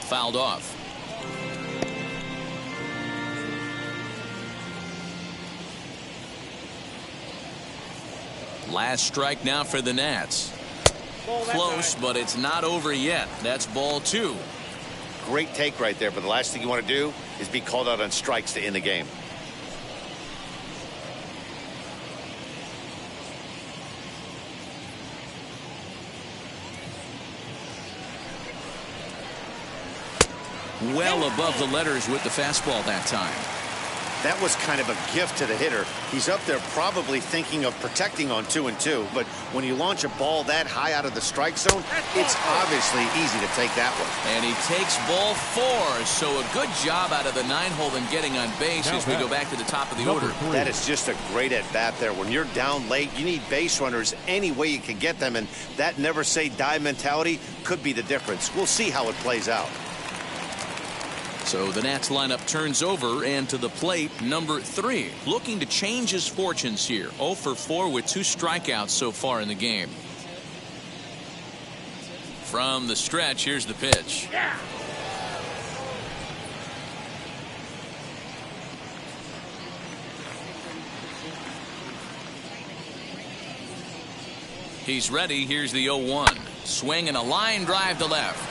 Fouled off. Last strike now for the Nats. Close, but it's not over yet. That's ball 2. Great take right there, but the last thing you want to do is be called out on strikes to end the game. Well above the letters with the fastball that time. That was kind of a gift to the hitter. He's up there probably thinking of protecting on 2-2, but when you launch a ball that high out of the strike zone, it's obviously easy to take that one. And he takes ball 4, so a good job out of the 9-hole and getting on base as we go back to the top of the order. That is just a great at-bat there. When you're down late, you need base runners any way you can get them, and that never-say-die mentality could be the difference. We'll see how it plays out. So the Nats lineup turns over, and to the plate, number 3. Looking to change his fortunes here. 0 for 4 with 2 strikeouts so far in the game. From the stretch, here's the pitch. He's ready. Here's the 0-1. Swing and a line drive to left.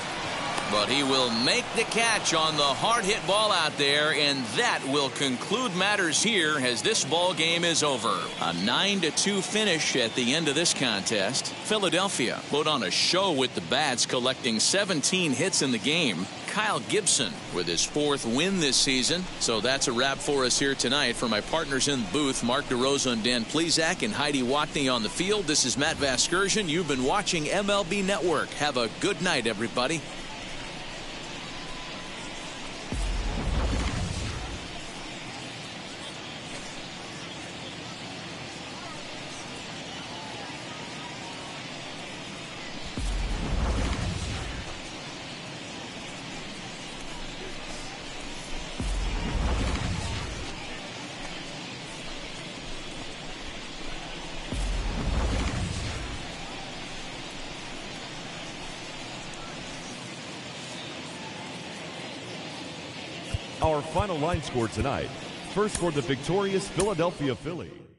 But he will make the catch on the hard hit ball out there, and that will conclude matters here as this ball game is over. A 9-2 finish at the end of this contest. Philadelphia put on a show with the bats, collecting 17 hits in the game. Kyle Gibson with his 4th win this season. So that's a wrap for us here tonight. For my partners in the booth, Mark DeRosa and Dan Plesac, and Heidi Watney on the field, this is Matt Vasgersian. You've been watching MLB Network. Have a good night, everybody. Our final line score tonight. First for the victorious Philadelphia Phillies.